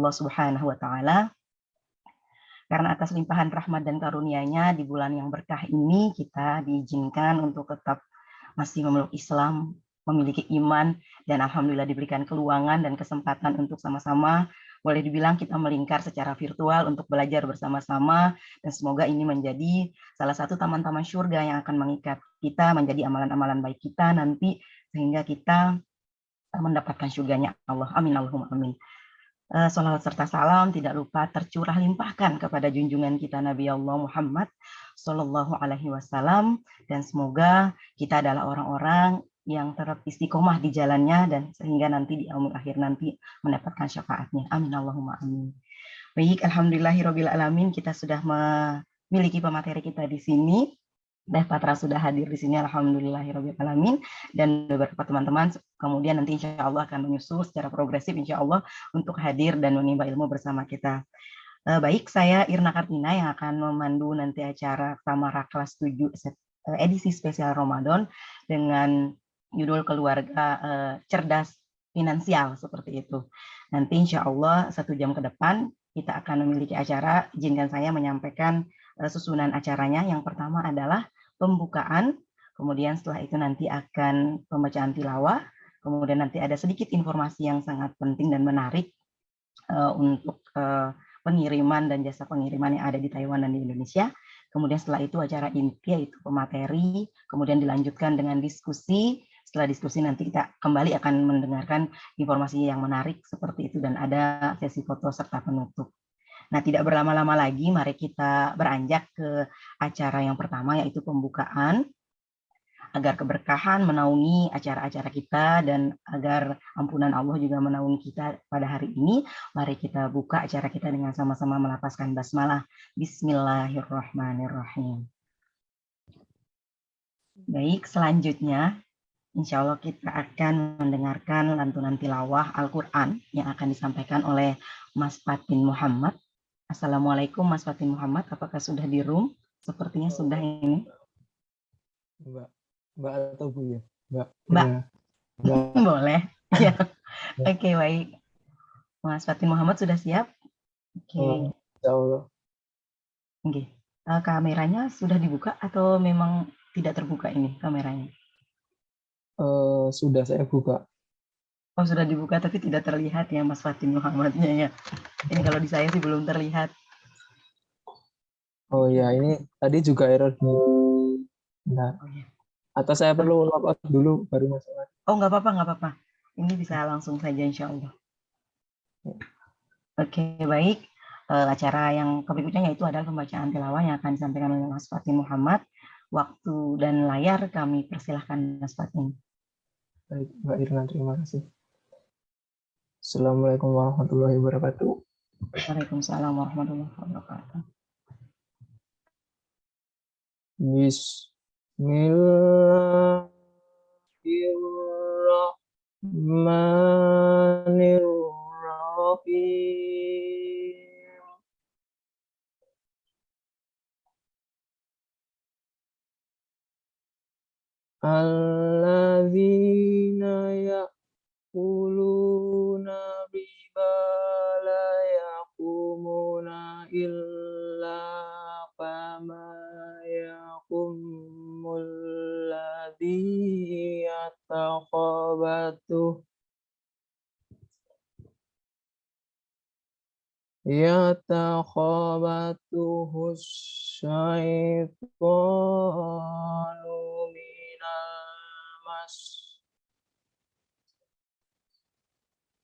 Allah Subhanahu wa taala. Karena atas limpahan rahmat dan karunia-Nya di bulan yang berkah ini kita diizinkan untuk tetap masih memeluk Islam, memiliki iman, dan alhamdulillah diberikan keluangan dan kesempatan untuk sama-sama boleh dibilang kita melingkar secara virtual untuk belajar bersama-sama, dan semoga ini menjadi salah satu taman-taman surga yang akan mengikat kita menjadi amalan-amalan baik kita nanti sehingga kita mendapatkan surganya Allah. Amin Allahumma amin. Sholawat serta salam tidak lupa tercurah limpahkan kepada junjungan kita Nabi Allah Muhammad Sallallahu Alaihi Wasallam, dan semoga kita adalah orang-orang yang tetap istiqomah di jalannya dan sehingga nanti di yaumul akhir nanti mendapatkan syafaatnya. Amin Allahumma amin. Baik, alhamdulillahirabbil alamin, kita sudah memiliki pemateri kita di sini. Dev Patra sudah hadir di sini, alhamdulillahirabbil alamin, dan beberapa teman-teman kemudian nanti insya Allah akan menyusul secara progresif insya Allah untuk hadir dan menimba ilmu bersama kita. Baik, saya Irna Kartina yang akan memandu nanti acara Tamara kelas 7 edisi spesial Ramadan dengan judul keluarga cerdas finansial seperti itu. Nanti insya Allah 1 jam ke depan kita akan memiliki acara. Izinkan saya menyampaikan susunan acaranya. Yang pertama adalah pembukaan, kemudian setelah itu nanti akan pembacaan tilawah, kemudian nanti ada sedikit informasi yang sangat penting dan menarik untuk pengiriman dan jasa pengiriman yang ada di Taiwan dan di Indonesia. Kemudian setelah itu acara inti yaitu pemateri, kemudian dilanjutkan dengan diskusi. Setelah diskusi nanti kita kembali akan mendengarkan informasi yang menarik seperti itu dan ada sesi foto serta penutup. Nah, tidak berlama-lama lagi, mari kita beranjak ke acara yang pertama, yaitu pembukaan, agar keberkahan menaungi acara-acara kita dan agar ampunan Allah juga menaungi kita pada hari ini. Mari kita buka acara kita dengan sama-sama melafazkan basmalah. Bismillahirrahmanirrahim. Baik, selanjutnya insya Allah kita akan mendengarkan lantunan tilawah Al-Quran yang akan disampaikan oleh Mas Fatin Muhammad. Assalamualaikum Mas Fatin Muhammad, apakah sudah di room? Sepertinya sudah ini. Mbak atau Bu ya? Mbak. Boleh. Ya. Oke, baik. Mas Fatin Muhammad sudah siap? Oke. Insya Allah. Oke. Kameranya sudah dibuka atau memang tidak terbuka ini kameranya? Sudah saya buka. Oh, sudah dibuka tapi tidak terlihat ya Mas Fatin Muhammadnya ya. Ini kalau di saya sih belum terlihat. Oh ya, ini tadi juga error nih. Nah, atau saya perlu logout dulu baru masuk? Oh, nggak apa-apa. Ini bisa langsung saja insya Allah. Oke, baik. Acara yang berikutnya yaitu adalah pembacaan tilawah yang akan disampaikan oleh Mas Fatin Muhammad. Waktu dan layar kami persilahkan Mas Fatin. Baik, Mbak Irna, terima kasih. Assalamualaikum warahmatullahi wabarakatuh. Waalaikumsalam warahmatullahi wabarakatuh. Bismillahirrahmanirrahim. Alladzina ya'kuluna riba la yaqumuna illa kama yaqumul ladzi yatakhabatuhu syaitanu minal mas.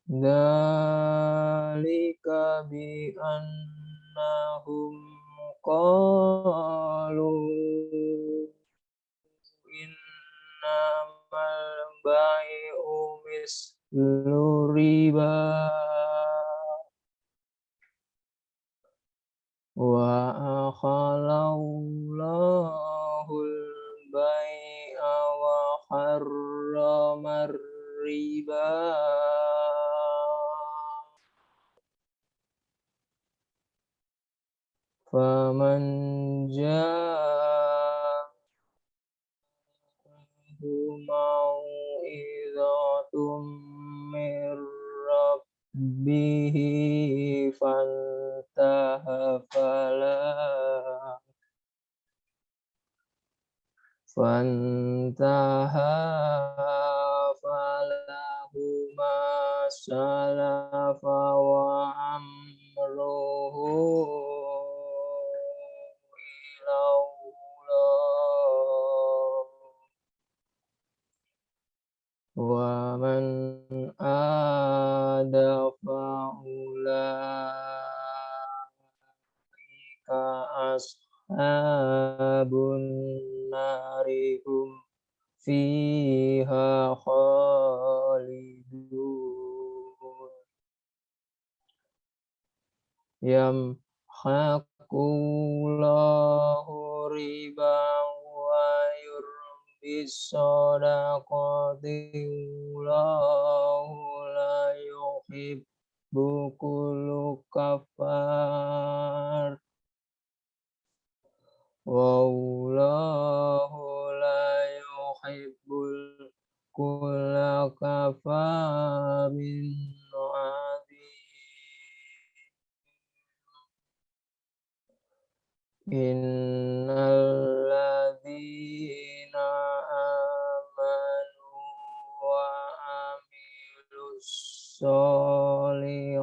Dzalika bi annahum qalu innamal bai'u mislu riba wa akhalallahul bai'a wa harramar riba. Faman ja'ahu mau'izatum mir bihi fantaha falahu ma salafa wa amruhu ilallah wa man ada fa'ulaika ashabun narihum fiha khalidun yamhaqullahu riba wa yurbis shadaqati wallahu la yuhibbu kullu kafar wallahu la yuhibbul kulla kafarin innal ladzina amanu wa amilus solihati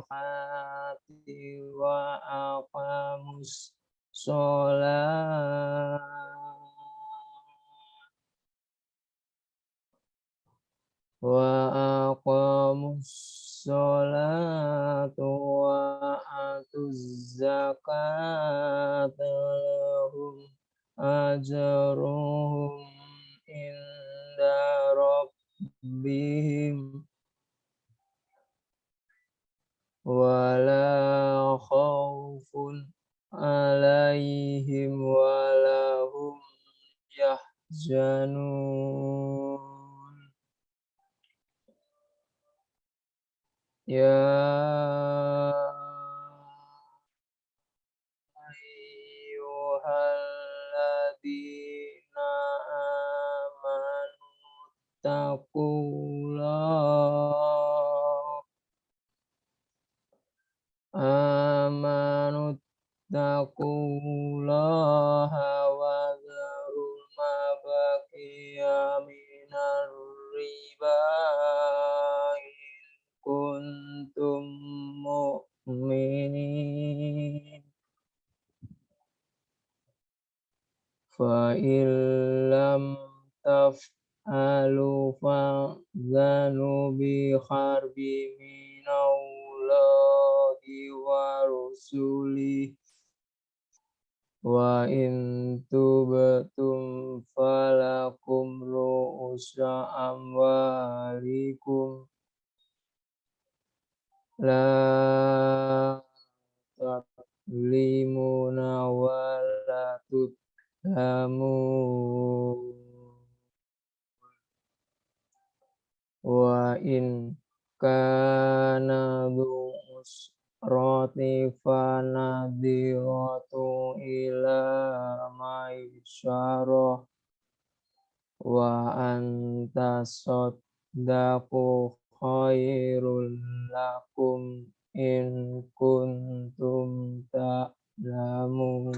wa aqamus sholat wa aqamus sholata wa atuz zakata lahum ajruhum inda rabbihim wala khaufun alaihim wala hum yahzanun ya ayyuhalladzina amanu taqullaha wa dharul ma baqiya minar riba in kuntum mu'minin fa illam taf'alu fa'zanu bi harbi minallahi wa rusulih wa in tubtum falakum ru'usu amwalikum la tadlimuna wa la tudlamun wa in kana dhu usrati fanadhiratu ila maisarah wa antasaddaqu khairul lakum in kuntum ta'lamun.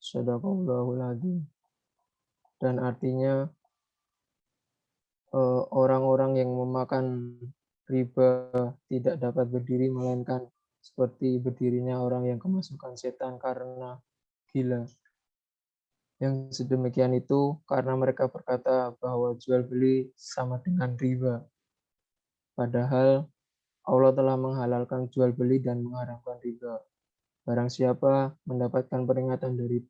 Shadaqallahul adzim. Dan artinya orang-orang yang memakan riba tidak dapat berdiri melainkan seperti berdirinya orang yang kemasukan setan karena gila. Yang sedemikian itu karena mereka berkata bahwa jual beli sama dengan riba. Padahal Allah telah menghalalkan jual beli dan mengharamkan riba. Barang siapa mendapatkan peringatan dari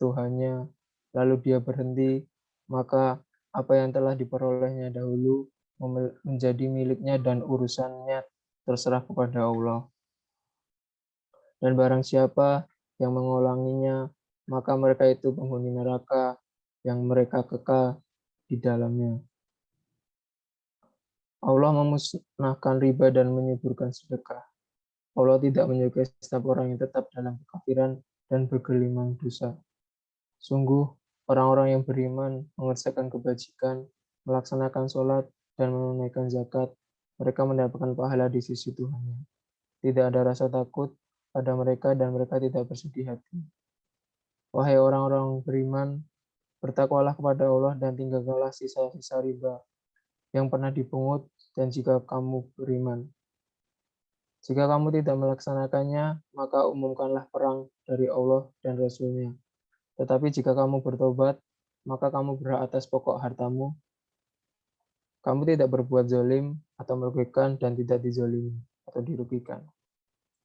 Tuhannya, lalu dia berhenti, maka apa yang telah diperolehnya dahulu menjadi miliknya dan urusannya terserah kepada Allah. Dan barang siapa yang mengulanginya, maka mereka itu penghuni neraka yang mereka kekal di dalamnya. Allah memusnahkan riba dan menyuburkan sedekah. Allah tidak menyukai setiap orang yang tetap dalam kekafiran dan bergelimang dosa. Sungguh, orang-orang yang beriman mengerjakan kebajikan, melaksanakan sholat, dan menunaikan zakat, mereka mendapatkan pahala di sisi Tuhannya. Tidak ada rasa takut pada mereka dan mereka tidak bersedih hati. Wahai orang-orang beriman, bertakwalah kepada Allah dan tinggalkanlah sisa-sisa riba yang pernah dipungut, dan jika kamu beriman. Jika kamu tidak melaksanakannya, maka umumkanlah perang dari Allah dan Rasul-Nya. Tetapi jika kamu bertobat, maka kamu berhak atas pokok hartamu. Kamu tidak berbuat zalim atau merugikan dan tidak dizalimi atau dirugikan.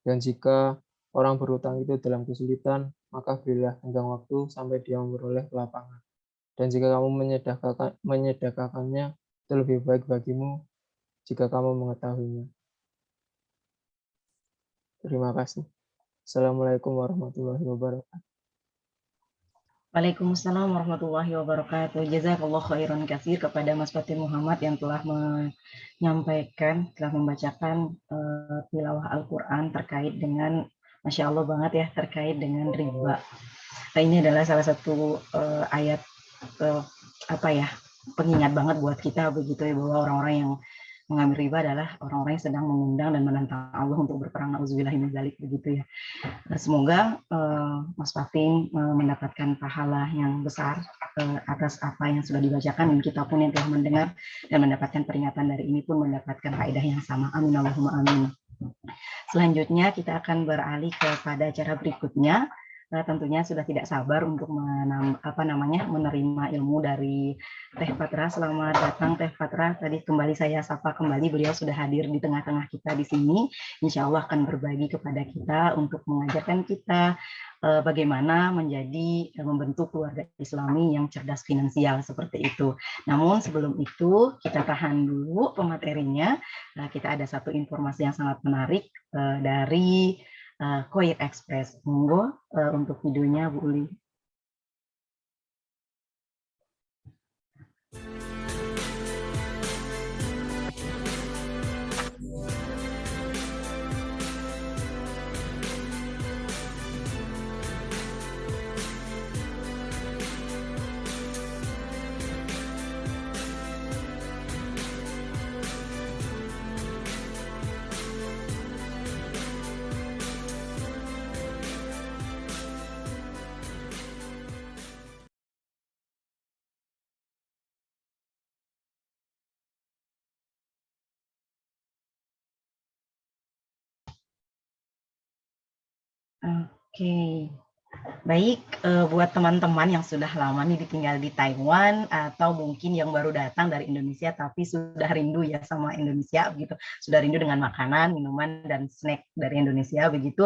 Dan jika orang berutang itu dalam kesulitan, maka berilah tenggang waktu sampai dia memperoleh kelapangan. Dan jika kamu menyedekahkannya, itu lebih baik bagimu jika kamu mengetahuinya. Terima kasih. Assalamualaikum warahmatullahi wabarakatuh. Waalaikumsalam warahmatullahi wabarakatuh. Jazakallah khairan katsir kepada Mas Fatih Muhammad yang telah menyampaikan, telah membacakan tilawah Al-Quran terkait dengan, Masya Allah banget ya, terkait dengan riba. Nah, ini adalah salah satu ayat pengingat banget buat kita begitu ya, bahwa orang-orang yang mengambil riba adalah orang-orang yang sedang mengundang dan menentang Allah untuk berperang, nauzubillahi min dzalik begitu ya. Semoga Mas Fatim mendapatkan pahala yang besar atas apa yang sudah dibacakan, dan kita pun yang telah mendengar dan mendapatkan peringatan dari ini pun mendapatkan faedah yang sama. Amin Allahumma amin. Selanjutnya kita akan beralih kepada acara berikutnya. Tentunya sudah tidak sabar untuk menerima ilmu dari Teh Patra. Selamat datang Teh Patra. Tadi kembali saya sapa kembali, beliau sudah hadir di tengah-tengah kita di sini. Insya Allah akan berbagi kepada kita untuk mengajarkan kita bagaimana membentuk keluarga Islami yang cerdas finansial seperti itu. Namun sebelum itu kita tahan dulu pematerinya. Kita ada satu informasi yang sangat menarik dari Choir Express. Monggo untuk videonya Bu Uli. Oke, baik, buat teman-teman yang sudah lama nih tinggal di Taiwan atau mungkin yang baru datang dari Indonesia tapi sudah rindu ya sama Indonesia begitu, sudah rindu dengan makanan, minuman dan snack dari Indonesia begitu,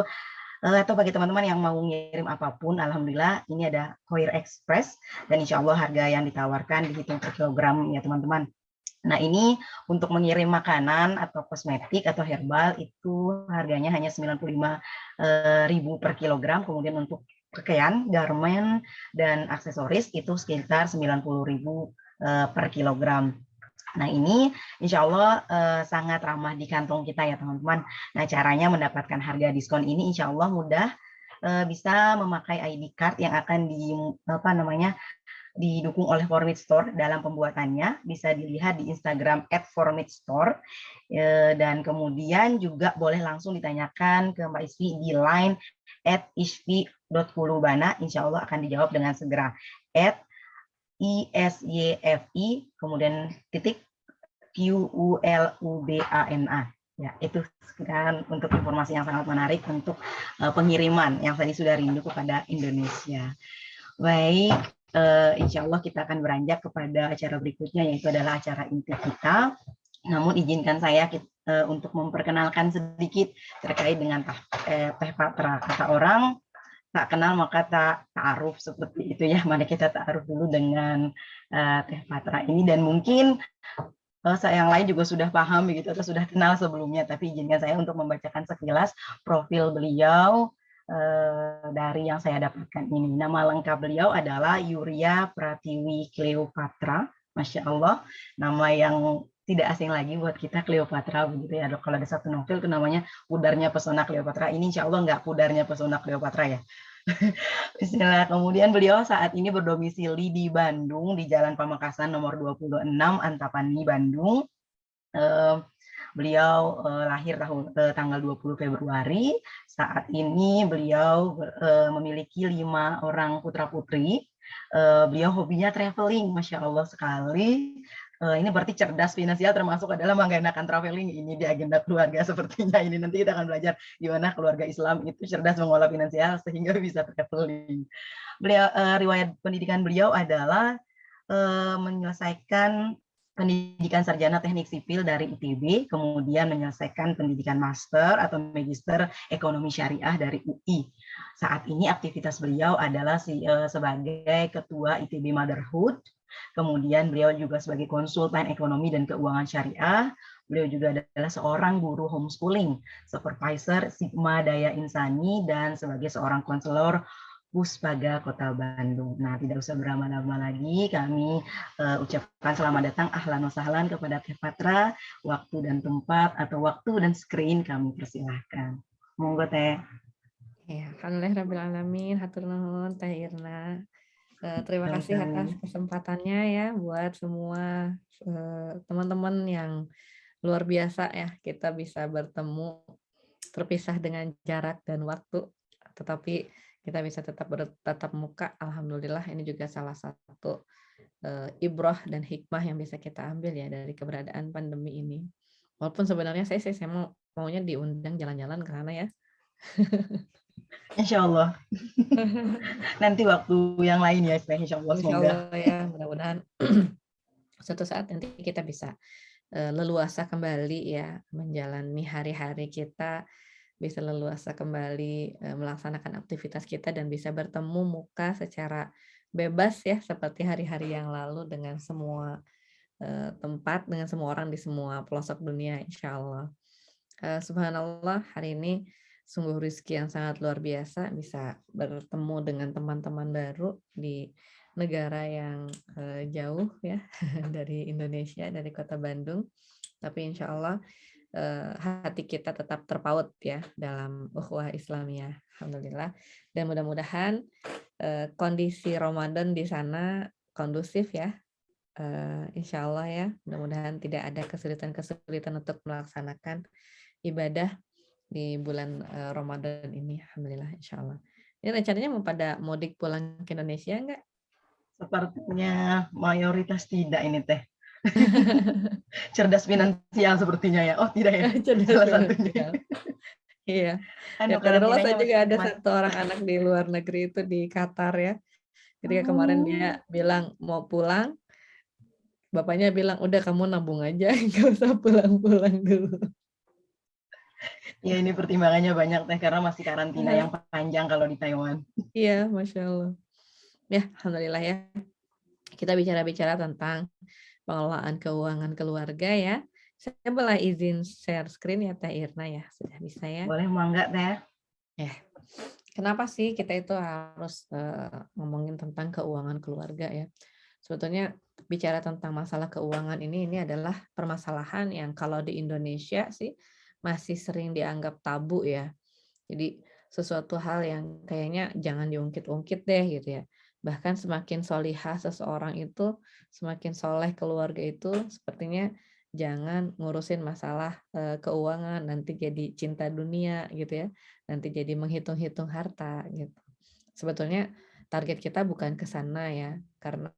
atau bagi teman-teman yang mau ngirim apapun, alhamdulillah ini ada Choir Express dan insya Allah harga yang ditawarkan dihitung per kilogram ya teman-teman. Nah, ini untuk mengirim makanan atau kosmetik atau herbal itu harganya hanya 95.000 per kilogram. Kemudian untuk pakaian, garment, dan aksesoris itu sekitar 90.000 per kilogram. Nah, ini insya Allah sangat ramah di kantong kita ya teman-teman. Nah, caranya mendapatkan harga diskon ini insya Allah mudah, bisa memakai ID card yang akan didukung oleh Formit Store dalam pembuatannya, bisa dilihat di Instagram @formitstore, dan kemudian juga boleh langsung ditanyakan ke Mbak Isfi di line @isfi.kulubana, insya Allah akan dijawab dengan segera. @ISYFI kemudian titik QULUBANA. Ya, itu sekian untuk informasi yang sangat menarik untuk pengiriman yang tadi sudah rindu kepada Indonesia. Baik, insya Allah kita akan beranjak kepada acara berikutnya, yaitu adalah acara inti kita. Namun izinkan saya untuk memperkenalkan sedikit terkait dengan Teh Patra. Kata orang, tak kenal maka tak ta'aruf, seperti itu ya. Mari kita ta'aruf dulu dengan Teh Patra ini, dan mungkin yang lain juga sudah paham begitu atau sudah kenal sebelumnya, tapi izinkan saya untuk membacakan sekilas profil beliau dari yang saya dapatkan ini. Nama lengkap beliau adalah Yuria Pratiwi Cleopatra. Masya Allah, nama yang tidak asing lagi buat kita, Cleopatra begitu ya. Kalau ada satu novel itu namanya Pudarnya Pesona Cleopatra. Ini insya Allah nggak Pudarnya Pesona Cleopatra ya. Bismillah. Kemudian beliau saat ini berdomisili di Bandung, di Jalan Pamekasan nomor 26, Antapani, Bandung. Beliau lahir tanggal 20 Februari. Saat ini beliau memiliki 5 orang putra-putri. Beliau hobinya traveling, Masya Allah sekali. Ini berarti cerdas finansial termasuk adalah menggunakan traveling ini di agenda keluarga sepertinya ini. Nanti kita akan belajar gimana keluarga Islam itu cerdas mengolah finansial sehingga bisa traveling. Beliau riwayat pendidikan beliau adalah menyelesaikan pendidikan sarjana teknik sipil dari ITB, kemudian menyelesaikan pendidikan master atau magister ekonomi syariah dari UI. Saat ini aktivitas beliau adalah sebagai ketua ITB Motherhood, kemudian beliau juga sebagai konsultan ekonomi dan keuangan syariah. Beliau juga adalah seorang guru homeschooling, supervisor Sigma Daya Insani, dan sebagai seorang konselor Puspaga Kota Bandung. Nah, tidak usah berlama-lama lagi, kami ucapkan selamat datang, ahlan wa sahlan kepada Teh Patra, waktu dan tempat atau waktu dan screen kami persilahkan. Monggo Teh. Ya, alhamdulillah alamin, hatur nuhun Teh Irna. Terima kasih atas kesempatannya ya buat semua teman-teman yang luar biasa ya, kita bisa bertemu terpisah dengan jarak dan waktu, tetapi kita bisa tetap bertatap muka. Alhamdulillah, ini juga salah satu ibrah dan hikmah yang bisa kita ambil ya dari keberadaan pandemi ini. Walaupun sebenarnya saya maunya diundang jalan-jalan ke sana ya. Insya Allah. Nanti waktu yang lain ya, insya Allah. Insya Allah ya, mudah-mudahan suatu saat nanti kita bisa leluasa kembali ya menjalani hari-hari kita, bisa leluasa kembali melaksanakan aktivitas kita dan bisa bertemu muka secara bebas ya seperti hari-hari yang lalu dengan semua tempat, dengan semua orang di semua pelosok dunia, insya Allah. Subhanallah, hari ini sungguh rezeki yang sangat luar biasa bisa bertemu dengan teman-teman baru di negara yang jauh ya dari Indonesia, dari kota Bandung. Tapi insya Allah hati kita tetap terpaut ya dalam ukhuwah Islamiyah, alhamdulillah. Dan mudah-mudahan kondisi Ramadan di sana kondusif ya, insya Allah ya. Mudah-mudahan tidak ada kesulitan-kesulitan untuk melaksanakan ibadah di bulan Ramadan ini, alhamdulillah, insya Allah. Ini rencananya mau pada mudik pulang ke Indonesia enggak? Sepertinya mayoritas tidak ini Teh. Cerdas finansial sepertinya ya. Oh tidak ya, salah satunya. Iya. Ya, karena saya juga ada satu orang anak di luar negeri itu di Qatar ya. Ketika kemarin dia bilang mau pulang, bapaknya bilang udah kamu nabung aja, nggak usah pulang-pulang dulu. Ya ini pertimbangannya banyak Teh karena masih karantina yang panjang kalau di Taiwan. Iya, Masya Allah. Ya, alhamdulillah ya. Kita bicara-bicara tentang pengelolaan keuangan keluarga ya. Saya boleh izin share screen ya Teh Irna ya, sudah bisa ya? Boleh mangga Teh. Ya. Kenapa sih kita itu harus ngomongin tentang keuangan keluarga ya? Sebetulnya bicara tentang masalah keuangan ini adalah permasalahan yang kalau di Indonesia sih masih sering dianggap tabu ya. Jadi sesuatu hal yang kayaknya jangan diungkit-ungkit deh gitu ya. Bahkan semakin solihah seseorang itu, semakin soleh keluarga itu, sepertinya jangan ngurusin masalah keuangan, nanti jadi cinta dunia gitu ya, nanti jadi menghitung-hitung harta gitu. Sebetulnya target kita bukan ke sana ya, karena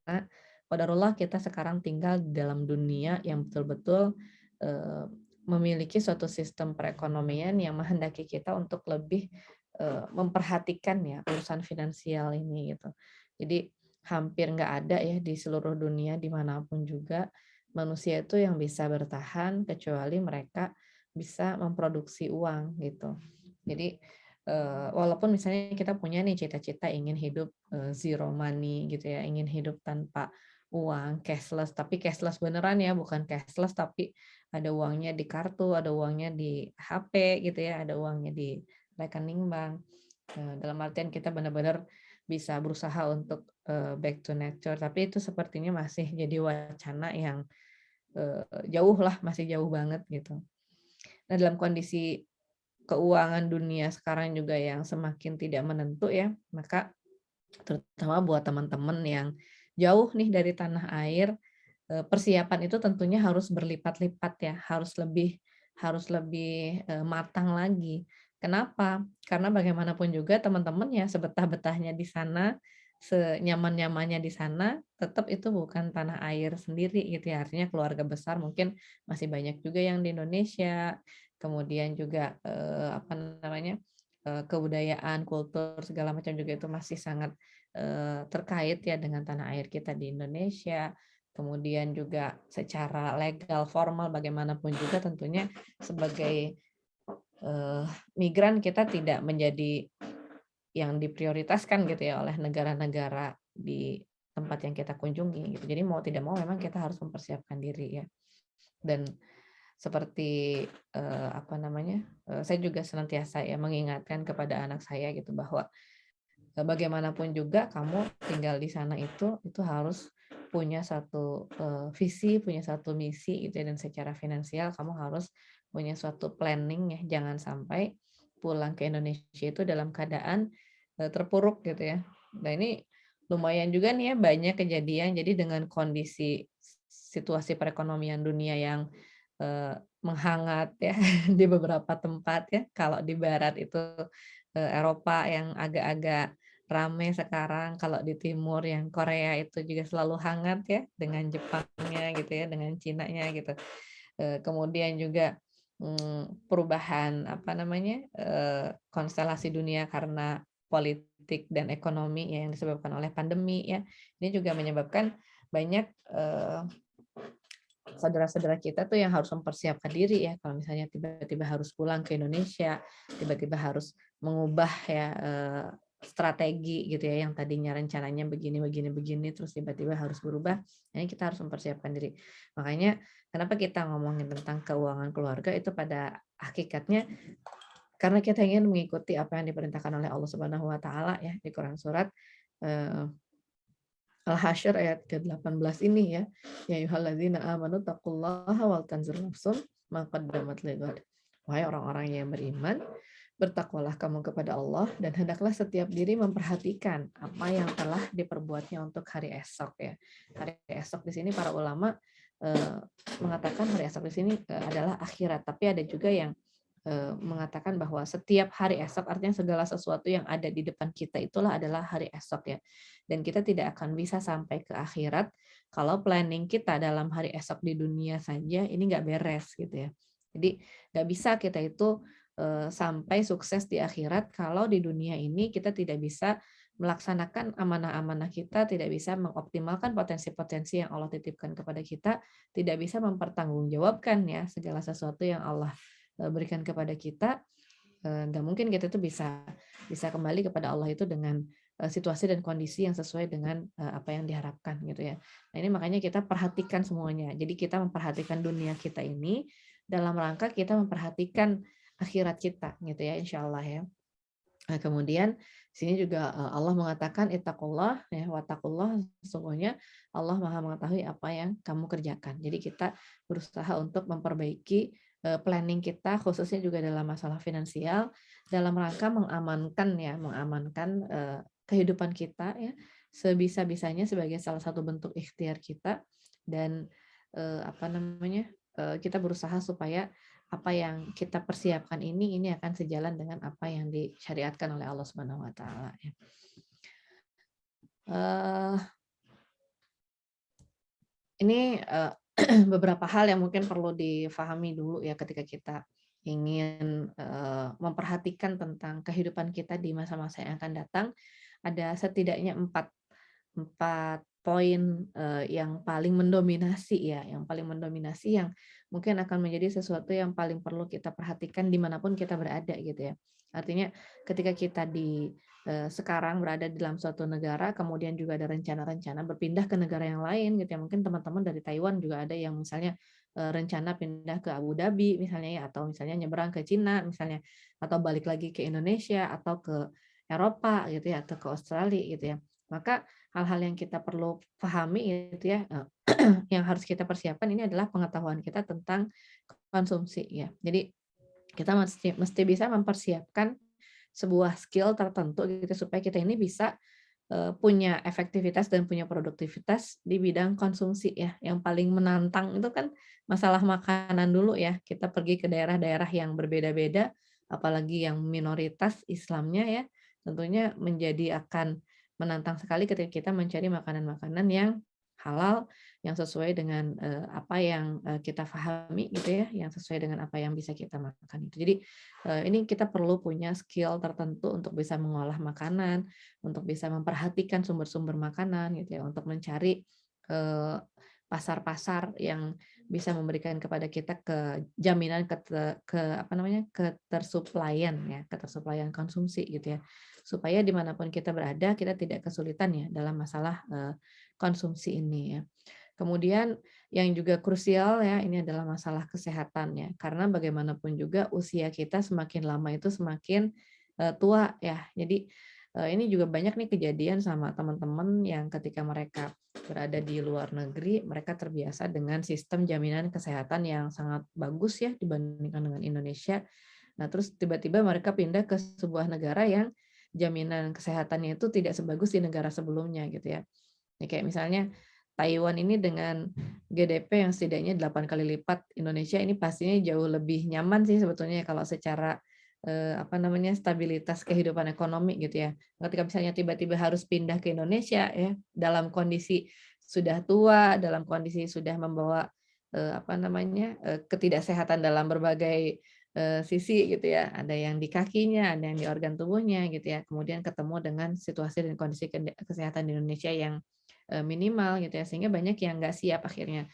qadarullah kita sekarang tinggal di dalam dunia yang betul-betul memiliki suatu sistem perekonomian yang menghendaki kita untuk lebih memperhatikan ya urusan finansial ini gitu. Jadi hampir nggak ada ya di seluruh dunia dimanapun juga manusia itu yang bisa bertahan kecuali mereka bisa memproduksi uang gitu. Jadi walaupun misalnya kita punya nih cita-cita ingin hidup zero money gitu ya, ingin hidup tanpa uang, cashless, tapi cashless beneran ya, bukan cashless tapi ada uangnya di kartu, ada uangnya di HP gitu ya, ada uangnya di rekening bank. Dalam artian kita benar-benar bisa berusaha untuk back to nature, tapi itu sepertinya masih jadi wacana yang jauh lah, masih jauh banget gitu. Nah, dalam kondisi keuangan dunia sekarang juga yang semakin tidak menentu ya, maka terutama buat teman-teman yang jauh nih dari tanah air, persiapan itu tentunya harus berlipat-lipat ya, harus lebih harus lebih matang lagi. Kenapa? Karena bagaimanapun juga teman-teman ya sebetah-betahnya di sana, senyaman-nyamannya di sana, tetap itu bukan tanah air sendiri gitu ya. Artinya keluarga besar mungkin masih banyak juga yang di Indonesia, kemudian juga apa namanya kebudayaan, kultur segala macam juga itu masih sangat terkait ya dengan tanah air kita di Indonesia. Kemudian juga secara legal formal bagaimanapun juga tentunya sebagai migran kita tidak menjadi yang diprioritaskan gitu ya oleh negara-negara di tempat yang kita kunjungi gitu. Jadi mau tidak mau memang kita harus mempersiapkan diri ya. Dan seperti apa namanya? Saya juga senantiasa ya mengingatkan kepada anak saya gitu bahwa bagaimanapun juga kamu tinggal di sana itu harus punya satu visi, punya satu misi gitu ya, dan secara finansial kamu harus punya suatu planning ya, jangan sampai pulang ke Indonesia itu dalam keadaan terpuruk gitu ya. Nah ini lumayan juga nih ya banyak kejadian. Jadi dengan kondisi situasi perekonomian dunia yang menghangat ya di beberapa tempat ya. Kalau di barat itu Eropa yang agak-agak rame sekarang, kalau di timur yang Korea itu juga selalu hangat ya dengan Jepangnya gitu ya, dengan Cinanya gitu. Kemudian juga perubahan apa namanya konstelasi dunia karena politik dan ekonomi ya, yang disebabkan oleh pandemi ya. Ini juga menyebabkan banyak saudara-saudara kita tuh yang harus mempersiapkan diri ya kalau misalnya tiba-tiba harus pulang ke Indonesia, tiba-tiba harus mengubah ya strategi gitu ya yang tadinya rencananya begini terus tiba-tiba harus berubah. Ini kita harus mempersiapkan diri. Makanya kenapa kita ngomongin tentang keuangan keluarga itu pada hakikatnya karena kita ingin mengikuti apa yang diperintahkan oleh Allah Subhanahu wa taala ya di Quran surat Al-Hasyr ayat ke-18 ini ya. Ya ayyuhalladzina amanu taqullaha wal tanzur nafsum ma qaddamat lighad. Wahai orang-orang yang beriman, bertakwalah kamu kepada Allah dan hendaklah setiap diri memperhatikan apa yang telah diperbuatnya untuk hari esok ya. Hari esok di sini para ulama mengatakan hari esok di sini adalah akhirat, tapi ada juga yang mengatakan bahwa setiap hari esok artinya segala sesuatu yang ada di depan kita itulah adalah hari esok ya. Dan kita tidak akan bisa sampai ke akhirat kalau planning kita dalam hari esok di dunia saja ini nggak beres gitu ya. Jadi nggak bisa kita itu sampai sukses di akhirat kalau di dunia ini kita tidak bisa melaksanakan amanah-amanah kita, tidak bisa mengoptimalkan potensi-potensi yang Allah titipkan kepada kita, tidak bisa mempertanggungjawabkan ya segala sesuatu yang Allah berikan kepada kita, nggak mungkin kita tuh bisa kembali kepada Allah itu dengan situasi dan kondisi yang sesuai dengan apa yang diharapkan gitu ya. Nah ini makanya kita perhatikan semuanya. Jadi kita memperhatikan dunia kita ini dalam rangka kita memperhatikan akhirat kita gitu ya, insya Allah ya. Nah, kemudian sini juga Allah mengatakan ittaqullah ya wattaqullah, sesungguhnya Allah Maha mengetahui apa yang kamu kerjakan. Jadi kita berusaha untuk memperbaiki planning kita khususnya juga dalam masalah finansial dalam rangka mengamankan kehidupan kita ya sebisa-bisanya sebagai salah satu bentuk ikhtiar kita dan kita berusaha supaya apa yang kita persiapkan ini akan sejalan dengan apa yang disyariatkan oleh Allah Subhanahu wa taala ya. Ini beberapa hal yang mungkin perlu difahami dulu ya ketika kita ingin memperhatikan tentang kehidupan kita di masa-masa yang akan datang. Ada setidaknya 4 poin yang paling mendominasi ya, yang mungkin akan menjadi sesuatu yang paling perlu kita perhatikan dimanapun kita berada gitu ya. Artinya ketika kita sekarang berada di dalam suatu negara, kemudian juga ada rencana-rencana berpindah ke negara yang lain gitu ya. Mungkin teman-teman dari Taiwan juga ada yang misalnya rencana pindah ke Abu Dhabi misalnya ya, atau misalnya nyebrang ke Cina misalnya, atau balik lagi ke Indonesia atau ke Eropa gitu ya, atau ke Australia gitu ya. Maka hal-hal yang kita perlu pahami gitu ya, yang harus kita persiapkan ini adalah pengetahuan kita tentang konsumsi ya. Jadi kita mesti bisa mempersiapkan sebuah skill tertentu gitu supaya kita ini bisa punya efektivitas dan punya produktivitas di bidang konsumsi ya. Yang paling menantang itu kan masalah makanan dulu ya. Kita pergi ke daerah-daerah yang berbeda-beda, apalagi yang minoritas Islamnya ya, tentunya menjadi akan menantang sekali ketika kita mencari makanan-makanan yang halal, yang sesuai dengan apa yang kita pahami gitu ya, yang sesuai dengan apa yang bisa kita makan itu. Jadi ini kita perlu punya skill tertentu untuk bisa mengolah makanan, untuk bisa memperhatikan sumber-sumber makanan gitu ya, untuk mencari pasar-pasar yang bisa memberikan kepada kita jaminan apa namanya, ketersuplaian ya, ketersuplaian konsumsi gitu ya, supaya dimanapun kita berada kita tidak kesulitan ya dalam masalah konsumsi ini ya. Kemudian yang juga krusial ya, ini adalah masalah kesehatan ya, karena bagaimanapun juga usia kita semakin lama itu semakin tua ya. Jadi ini juga banyak nih kejadian sama teman-teman yang ketika mereka berada di luar negeri, mereka terbiasa dengan sistem jaminan kesehatan yang sangat bagus ya dibandingkan dengan Indonesia. Nah, terus tiba-tiba mereka pindah ke sebuah negara yang jaminan kesehatannya itu tidak sebagus di negara sebelumnya gitu ya. Ya kayak misalnya Taiwan ini dengan GDP yang setidaknya 8 kali lipat Indonesia, ini pastinya jauh lebih nyaman sih sebetulnya kalau secara apa namanya, stabilitas kehidupan ekonomi gitu ya. Ketika misalnya tiba-tiba harus pindah ke Indonesia ya, dalam kondisi sudah tua, dalam kondisi sudah membawa apa namanya, ketidaksehatan dalam berbagai sisi gitu ya. Ada yang di kakinya, ada yang di organ tubuhnya gitu ya. Kemudian ketemu dengan situasi dan kondisi kesehatan di Indonesia yang minimal gitu ya, sehingga banyak yang nggak siap akhirnya.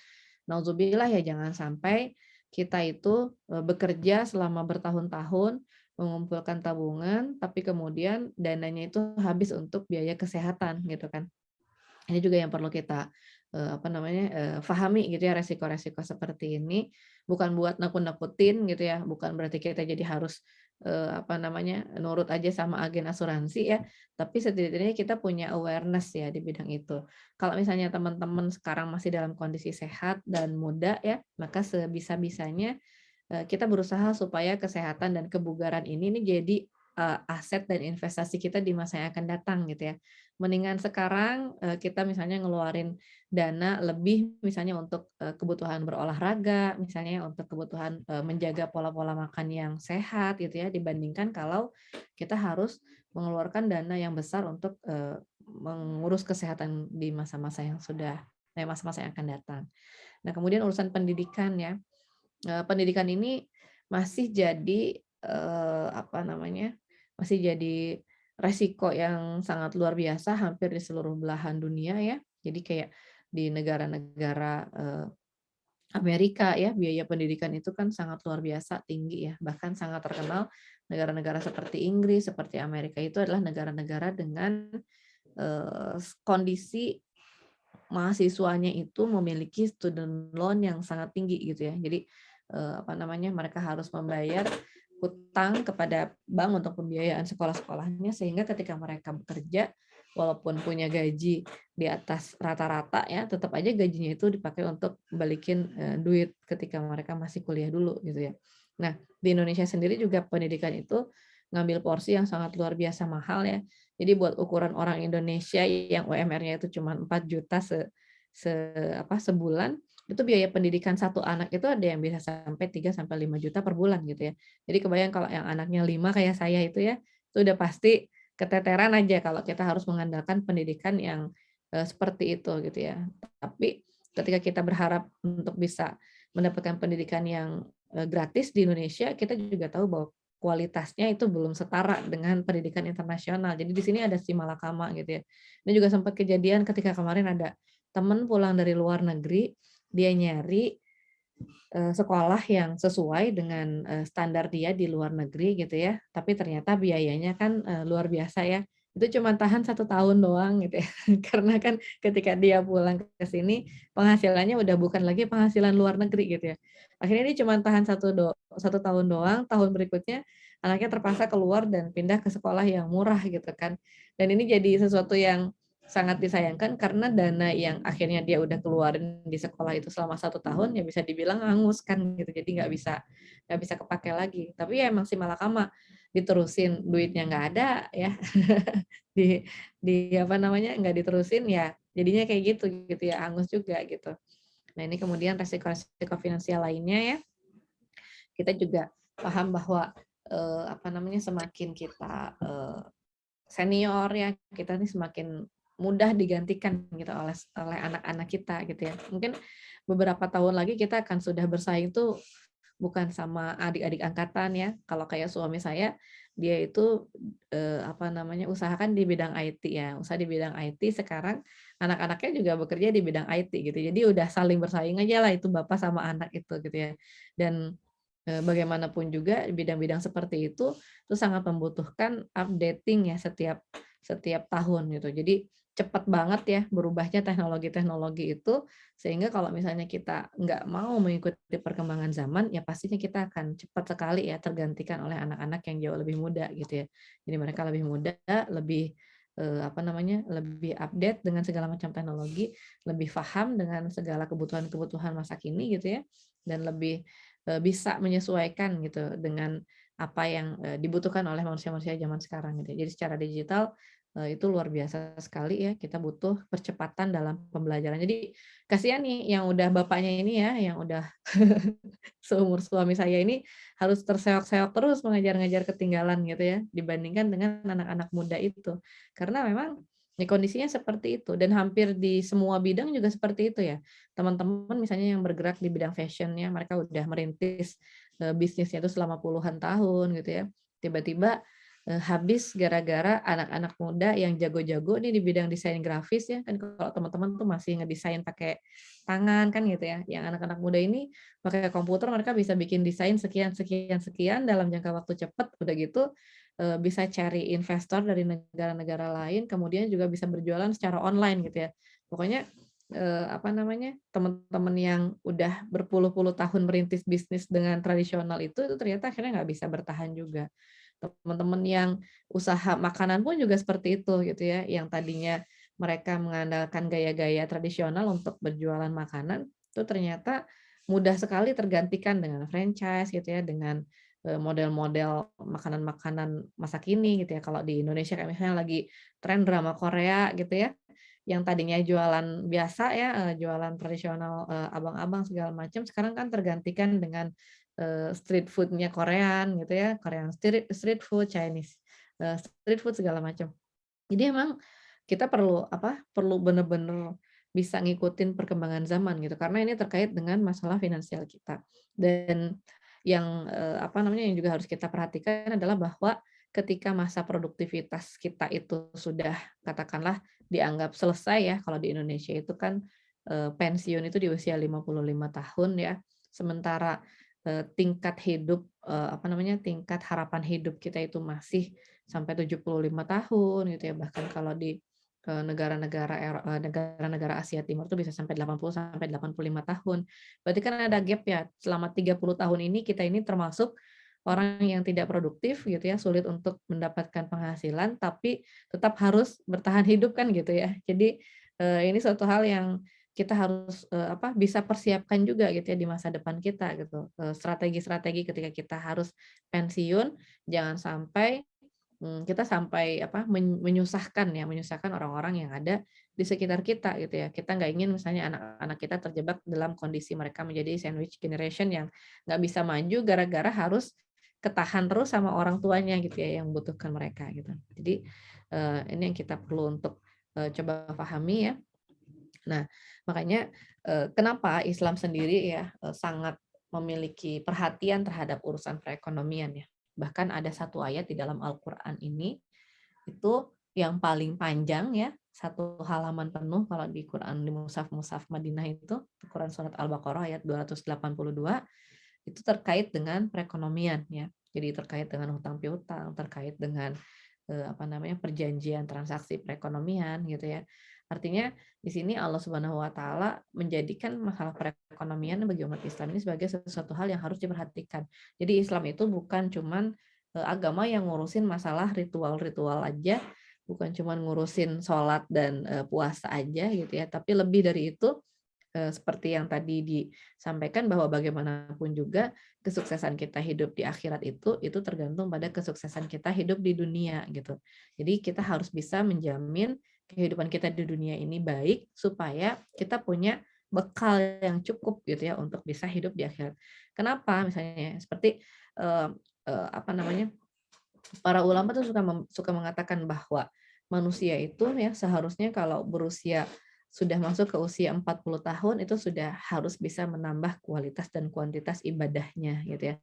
Nauzubillah ya, jangan sampai kita itu bekerja selama bertahun-tahun, mengumpulkan tabungan, tapi kemudian dananya itu habis untuk biaya kesehatan gitu kan. Ini juga yang perlu kita apa namanya, pahami gitu ya, resiko-resiko seperti ini bukan buat nakut-nakutin gitu ya, bukan berarti kita jadi harus apa namanya, nurut aja sama agen asuransi ya, tapi setidaknya kita punya awareness ya di bidang itu. Kalau misalnya teman-teman sekarang masih dalam kondisi sehat dan muda ya, maka sebisa-bisanya kita berusaha supaya kesehatan dan kebugaran ini jadi aset dan investasi kita di masa yang akan datang gitu ya. Mendingan sekarang kita misalnya ngeluarin dana lebih misalnya untuk kebutuhan berolahraga, misalnya untuk kebutuhan menjaga pola-pola makan yang sehat gitu ya, dibandingkan kalau kita harus mengeluarkan dana yang besar untuk mengurus kesehatan di masa-masa yang masa-masa yang akan datang. Nah, kemudian urusan pendidikan ya. Pendidikan ini masih jadi apa namanya, masih jadi resiko yang sangat luar biasa hampir di seluruh belahan dunia ya. Jadi kayak di negara-negara Amerika ya, biaya pendidikan itu kan sangat luar biasa tinggi ya, bahkan sangat terkenal negara-negara seperti Inggris, seperti Amerika itu adalah negara-negara dengan kondisi mahasiswanya itu memiliki student loan yang sangat tinggi gitu ya. Jadi apa namanya, mereka harus membayar hutang kepada bank untuk pembiayaan sekolah-sekolahnya, sehingga ketika mereka bekerja walaupun punya gaji di atas rata-rata ya, tetap aja gajinya itu dipakai untuk balikin duit ketika mereka masih kuliah dulu gitu ya. Nah, di Indonesia sendiri juga pendidikan itu ngambil porsi yang sangat luar biasa mahal ya. Jadi buat ukuran orang Indonesia yang UMR-nya itu cuma 4 juta sebulan, itu biaya pendidikan satu anak itu ada yang bisa sampai 3 sampai 5 juta per bulan gitu ya. Jadi kebayang kalau yang anaknya 5 kayak saya itu ya, itu udah pasti keteteran aja kalau kita harus mengandalkan pendidikan yang seperti itu gitu ya. Tapi ketika kita berharap untuk bisa mendapatkan pendidikan yang gratis di Indonesia, kita juga tahu bahwa kualitasnya itu belum setara dengan pendidikan internasional. Jadi di sini ada si malakama gitu ya. Ini juga sempat kejadian ketika kemarin ada teman pulang dari luar negeri, dia nyari sekolah yang sesuai dengan standar dia di luar negeri gitu ya, tapi ternyata biayanya kan luar biasa ya. Itu cuma tahan 1 tahun doang gitu ya. Karena kan ketika dia pulang ke sini, penghasilannya udah bukan lagi penghasilan luar negeri gitu ya. Akhirnya dia cuma tahan 1 tahun doang, tahun berikutnya anaknya terpaksa keluar dan pindah ke sekolah yang murah gitu kan. Dan ini jadi sesuatu yang sangat disayangkan karena dana yang akhirnya dia udah keluarin di sekolah itu selama 1 tahun ya bisa dibilang hangus kan gitu, jadi nggak bisa kepake lagi. Tapi ya emang si malakama diterusin duitnya nggak ada ya, di apa namanya, nggak diterusin ya jadinya kayak gitu ya, hangus juga gitu. Nah ini kemudian resiko-resiko finansial lainnya ya, kita juga paham bahwa apa namanya, semakin kita senior ya, kita nih semakin mudah digantikan gitu oleh anak-anak kita gitu ya. Mungkin beberapa tahun lagi kita akan sudah bersaing tuh bukan sama adik-adik angkatan ya. Kalau kayak suami saya, dia itu apa namanya, usahakan di bidang IT ya, usaha di bidang IT. Sekarang anak-anaknya juga bekerja di bidang IT gitu. Jadi udah saling bersaing aja lah itu bapak sama anak itu gitu ya. Dan bagaimanapun juga bidang-bidang seperti itu sangat membutuhkan updating ya setiap tahun gitu. Jadi cepat banget ya berubahnya teknologi-teknologi itu, sehingga kalau misalnya kita nggak mau mengikuti perkembangan zaman, ya pastinya kita akan cepat sekali ya tergantikan oleh anak-anak yang jauh lebih muda gitu ya. Jadi mereka lebih muda, lebih apa namanya, lebih update dengan segala macam teknologi, lebih paham dengan segala kebutuhan-kebutuhan masa kini gitu ya, dan lebih bisa menyesuaikan gitu dengan apa yang dibutuhkan oleh manusia-manusia zaman sekarang gitu. Jadi secara digital itu luar biasa sekali ya, kita butuh percepatan dalam pembelajaran. Jadi kasihan nih yang udah bapaknya ini ya, yang udah seumur suami saya ini harus terseok-seok terus mengejar-ngejar ketinggalan gitu ya, dibandingkan dengan anak-anak muda itu. Karena memang ya kondisinya seperti itu dan hampir di semua bidang juga seperti itu ya. Teman-teman misalnya yang bergerak di bidang fashion ya, mereka udah merintis bisnisnya itu selama puluhan tahun gitu ya. Tiba-tiba habis gara-gara anak-anak muda yang jago-jago nih di bidang desain grafis ya. Kan kalau teman-teman tuh masih ngedesain pakai tangan kan gitu ya. Yang anak-anak muda ini pakai komputer mereka bisa bikin desain sekian sekian sekian dalam jangka waktu cepat, udah gitu bisa cari investor dari negara-negara lain, kemudian juga bisa berjualan secara online gitu ya. Pokoknya apa namanya, teman-teman yang udah berpuluh-puluh tahun merintis bisnis dengan tradisional itu ternyata akhirnya nggak bisa bertahan juga. Teman-teman yang usaha makanan pun juga seperti itu gitu ya, yang tadinya mereka mengandalkan gaya-gaya tradisional untuk berjualan makanan, itu ternyata mudah sekali tergantikan dengan franchise gitu ya, dengan model-model makanan-makanan masa kini gitu ya. Kalau di Indonesia kayak misalnya lagi tren drama Korea gitu ya, yang tadinya jualan biasa ya, jualan tradisional abang-abang segala macam, sekarang kan tergantikan dengan street food-nya Korean gitu ya, Korean street food, Chinese street food segala macam. Jadi emang kita perlu apa, perlu benar-benar bisa ngikutin perkembangan zaman gitu, karena ini terkait dengan masalah finansial kita. Dan yang apa namanya, yang juga harus kita perhatikan adalah bahwa ketika masa produktivitas kita itu sudah katakanlah dianggap selesai ya, kalau di Indonesia itu kan pensiun itu di usia 55 tahun ya. Sementara tingkat hidup apa namanya, tingkat harapan hidup kita itu masih sampai 75 tahun gitu ya. Bahkan kalau di negara-negara Asia Timur tuh bisa sampai 80 sampai 85 tahun. Berarti kan ada gap ya, selama 30 tahun ini kita ini termasuk orang yang tidak produktif gitu ya, sulit untuk mendapatkan penghasilan, tapi tetap harus bertahan hidup kan gitu ya. Jadi ini suatu hal yang kita harus apa, bisa persiapkan juga gitu ya di masa depan kita gitu. Strategi-strategi ketika kita harus pensiun, jangan sampai kita sampai apa, menyusahkan ya, menyusahkan orang-orang yang ada di sekitar kita gitu ya. Kita nggak ingin misalnya anak-anak kita terjebak dalam kondisi mereka menjadi sandwich generation yang nggak bisa maju gara-gara harus ketahan terus sama orang tuanya gitu ya, yang membutuhkan mereka gitu. Jadi ini yang kita perlu untuk coba pahami ya. Nah, makanya kenapa Islam sendiri ya sangat memiliki perhatian terhadap urusan perekonomian ya. Bahkan ada satu ayat di dalam Al-Qur'an ini itu yang paling panjang ya, satu halaman penuh kalau di Quran di Mushaf Madinah itu, Quran surat Al-Baqarah ayat 282 itu terkait dengan perekonomian ya. Jadi terkait dengan hutang piutang, terkait dengan apa namanya, perjanjian transaksi perekonomian gitu ya. Artinya di sini Allah Subhanahu wa taala menjadikan masalah perekonomian bagi umat Islam ini sebagai sesuatu hal yang harus diperhatikan. Jadi Islam itu bukan cuman agama yang ngurusin masalah ritual-ritual aja, bukan cuman ngurusin sholat dan puasa aja gitu ya, tapi lebih dari itu seperti yang tadi disampaikan bahwa bagaimanapun juga kesuksesan kita hidup di akhirat itu tergantung pada kesuksesan kita hidup di dunia gitu. Jadi kita harus bisa menjamin kehidupan kita di dunia ini baik supaya kita punya bekal yang cukup gitu ya untuk bisa hidup di akhirat. Kenapa misalnya seperti apa namanya? Para ulama tuh suka mengatakan bahwa manusia itu ya seharusnya kalau berusia sudah masuk ke usia 40 tahun itu sudah harus bisa menambah kualitas dan kuantitas ibadahnya gitu ya.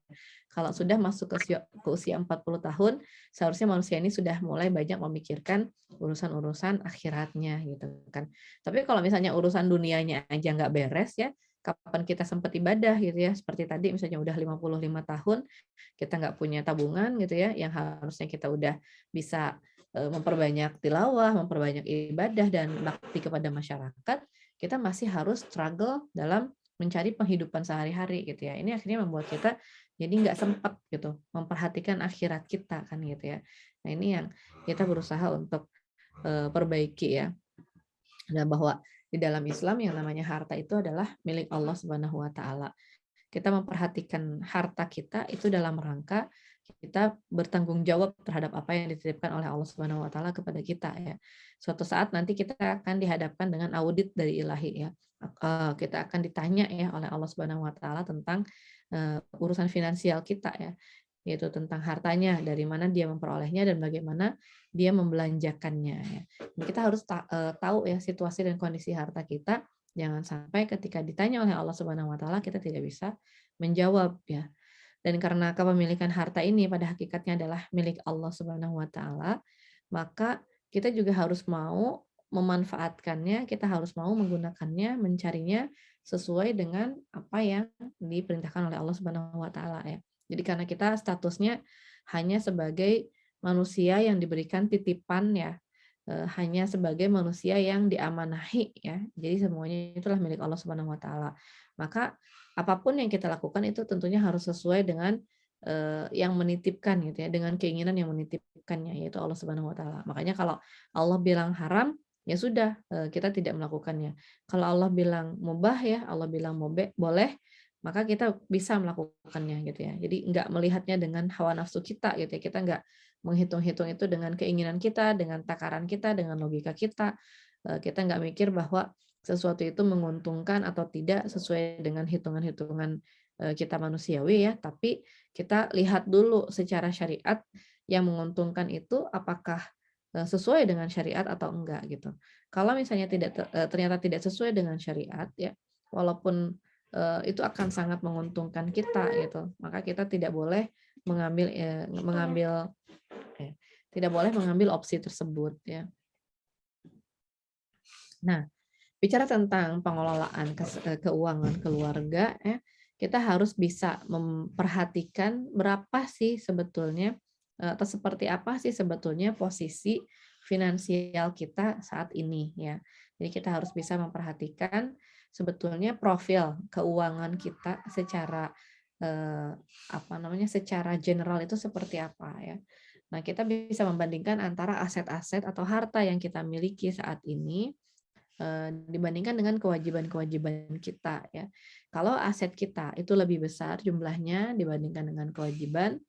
Kalau sudah masuk ke usia 40 tahun, seharusnya manusia ini sudah mulai banyak memikirkan urusan-urusan akhiratnya gitu kan. Tapi kalau misalnya urusan dunianya aja nggak beres ya, kapan kita sempat ibadah gitu ya. Seperti tadi misalnya udah 55 tahun, kita nggak punya tabungan gitu ya, yang harusnya kita udah bisa memperbanyak tilawah, memperbanyak ibadah dan bakti kepada masyarakat, kita masih harus struggle dalam mencari penghidupan sehari-hari gitu ya. Ini akhirnya membuat kita jadi nggak sempat gitu memperhatikan akhirat kita kan gitu ya. Nah ini yang kita berusaha untuk perbaiki ya. Dan bahwa di dalam Islam yang namanya harta itu adalah milik Allah Subhanahu wa taala. Kita memperhatikan harta kita itu dalam rangka kita bertanggung jawab terhadap apa yang dititipkan oleh Allah Subhanahu wa taala kepada kita ya. Suatu saat nanti kita akan dihadapkan dengan audit dari Ilahi ya. Kita akan ditanya ya oleh Allah Subhanahu wa taala tentang urusan finansial kita ya, yaitu tentang hartanya, dari mana dia memperolehnya dan bagaimana dia membelanjakannya ya. Dan kita harus tahu ya situasi dan kondisi harta kita. Jangan sampai ketika ditanya oleh Allah Subhanahu wa taala kita tidak bisa menjawab ya. Dan karena kepemilikan harta ini pada hakikatnya adalah milik Allah Subhanahu wa taala, maka kita juga harus mau memanfaatkannya, kita harus mau menggunakannya, mencarinya sesuai dengan apa yang diperintahkan oleh Allah Subhanahu wa taala ya. Jadi karena kita statusnya hanya sebagai manusia yang diberikan titipan ya, hanya sebagai manusia yang diamanahi ya. Jadi semuanya itulah milik Allah Subhanahu wa taala. Maka apapun yang kita lakukan itu tentunya harus sesuai dengan yang menitipkan gitu ya, dengan keinginan yang menitipkannya yaitu Allah Subhanahu wa taala. Makanya kalau Allah bilang haram, ya sudah kita tidak melakukannya. Kalau Allah bilang mubah ya, Allah bilang boleh, maka kita bisa melakukannya gitu ya. Jadi enggak melihatnya dengan hawa nafsu kita gitu ya. Kita enggak menghitung-hitung itu dengan keinginan kita, dengan takaran kita, dengan logika kita. Kita enggak mikir bahwa sesuatu itu menguntungkan atau tidak sesuai dengan hitungan-hitungan kita manusiawi ya, tapi kita lihat dulu secara syariat yang menguntungkan itu apakah sesuai dengan syariat atau enggak gitu. Kalau misalnya ternyata tidak sesuai dengan syariat ya, walaupun itu akan sangat menguntungkan kita gitu, maka kita tidak boleh mengambil opsi tersebut ya. Nah, bicara tentang pengelolaan keuangan keluarga, ya, kita harus bisa memperhatikan berapa sih sebetulnya atau seperti apa sih sebetulnya posisi finansial kita saat ini ya. Jadi kita harus bisa memperhatikan sebetulnya profil keuangan kita secara secara general itu seperti apa ya. Nah, kita bisa membandingkan antara aset-aset atau harta yang kita miliki saat ini dibandingkan dengan kewajiban-kewajiban kita ya. Kalau aset kita itu lebih besar jumlahnya dibandingkan dengan kewajiban,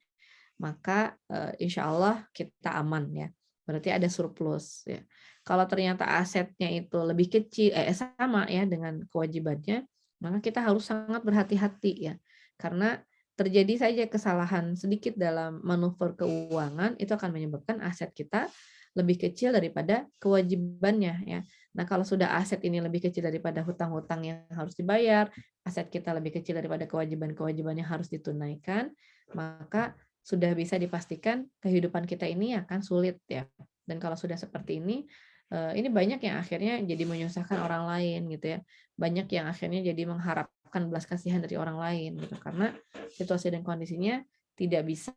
maka insya Allah kita aman ya. Berarti ada surplus ya. Kalau ternyata asetnya itu lebih kecil sama ya dengan kewajibannya, maka kita harus sangat berhati-hati ya. Karena terjadi saja kesalahan sedikit dalam manuver keuangan itu akan menyebabkan aset kita lebih kecil daripada kewajibannya ya. Nah, kalau sudah aset ini lebih kecil daripada hutang-hutang yang harus dibayar, aset kita lebih kecil daripada kewajiban-kewajiban yang harus ditunaikan, maka sudah bisa dipastikan kehidupan kita ini akan sulit ya. Dan kalau sudah seperti ini banyak yang akhirnya jadi menyusahkan orang lain gitu ya. Banyak yang akhirnya jadi mengharapkan belas kasihan dari orang lain gitu karena situasi dan kondisinya tidak bisa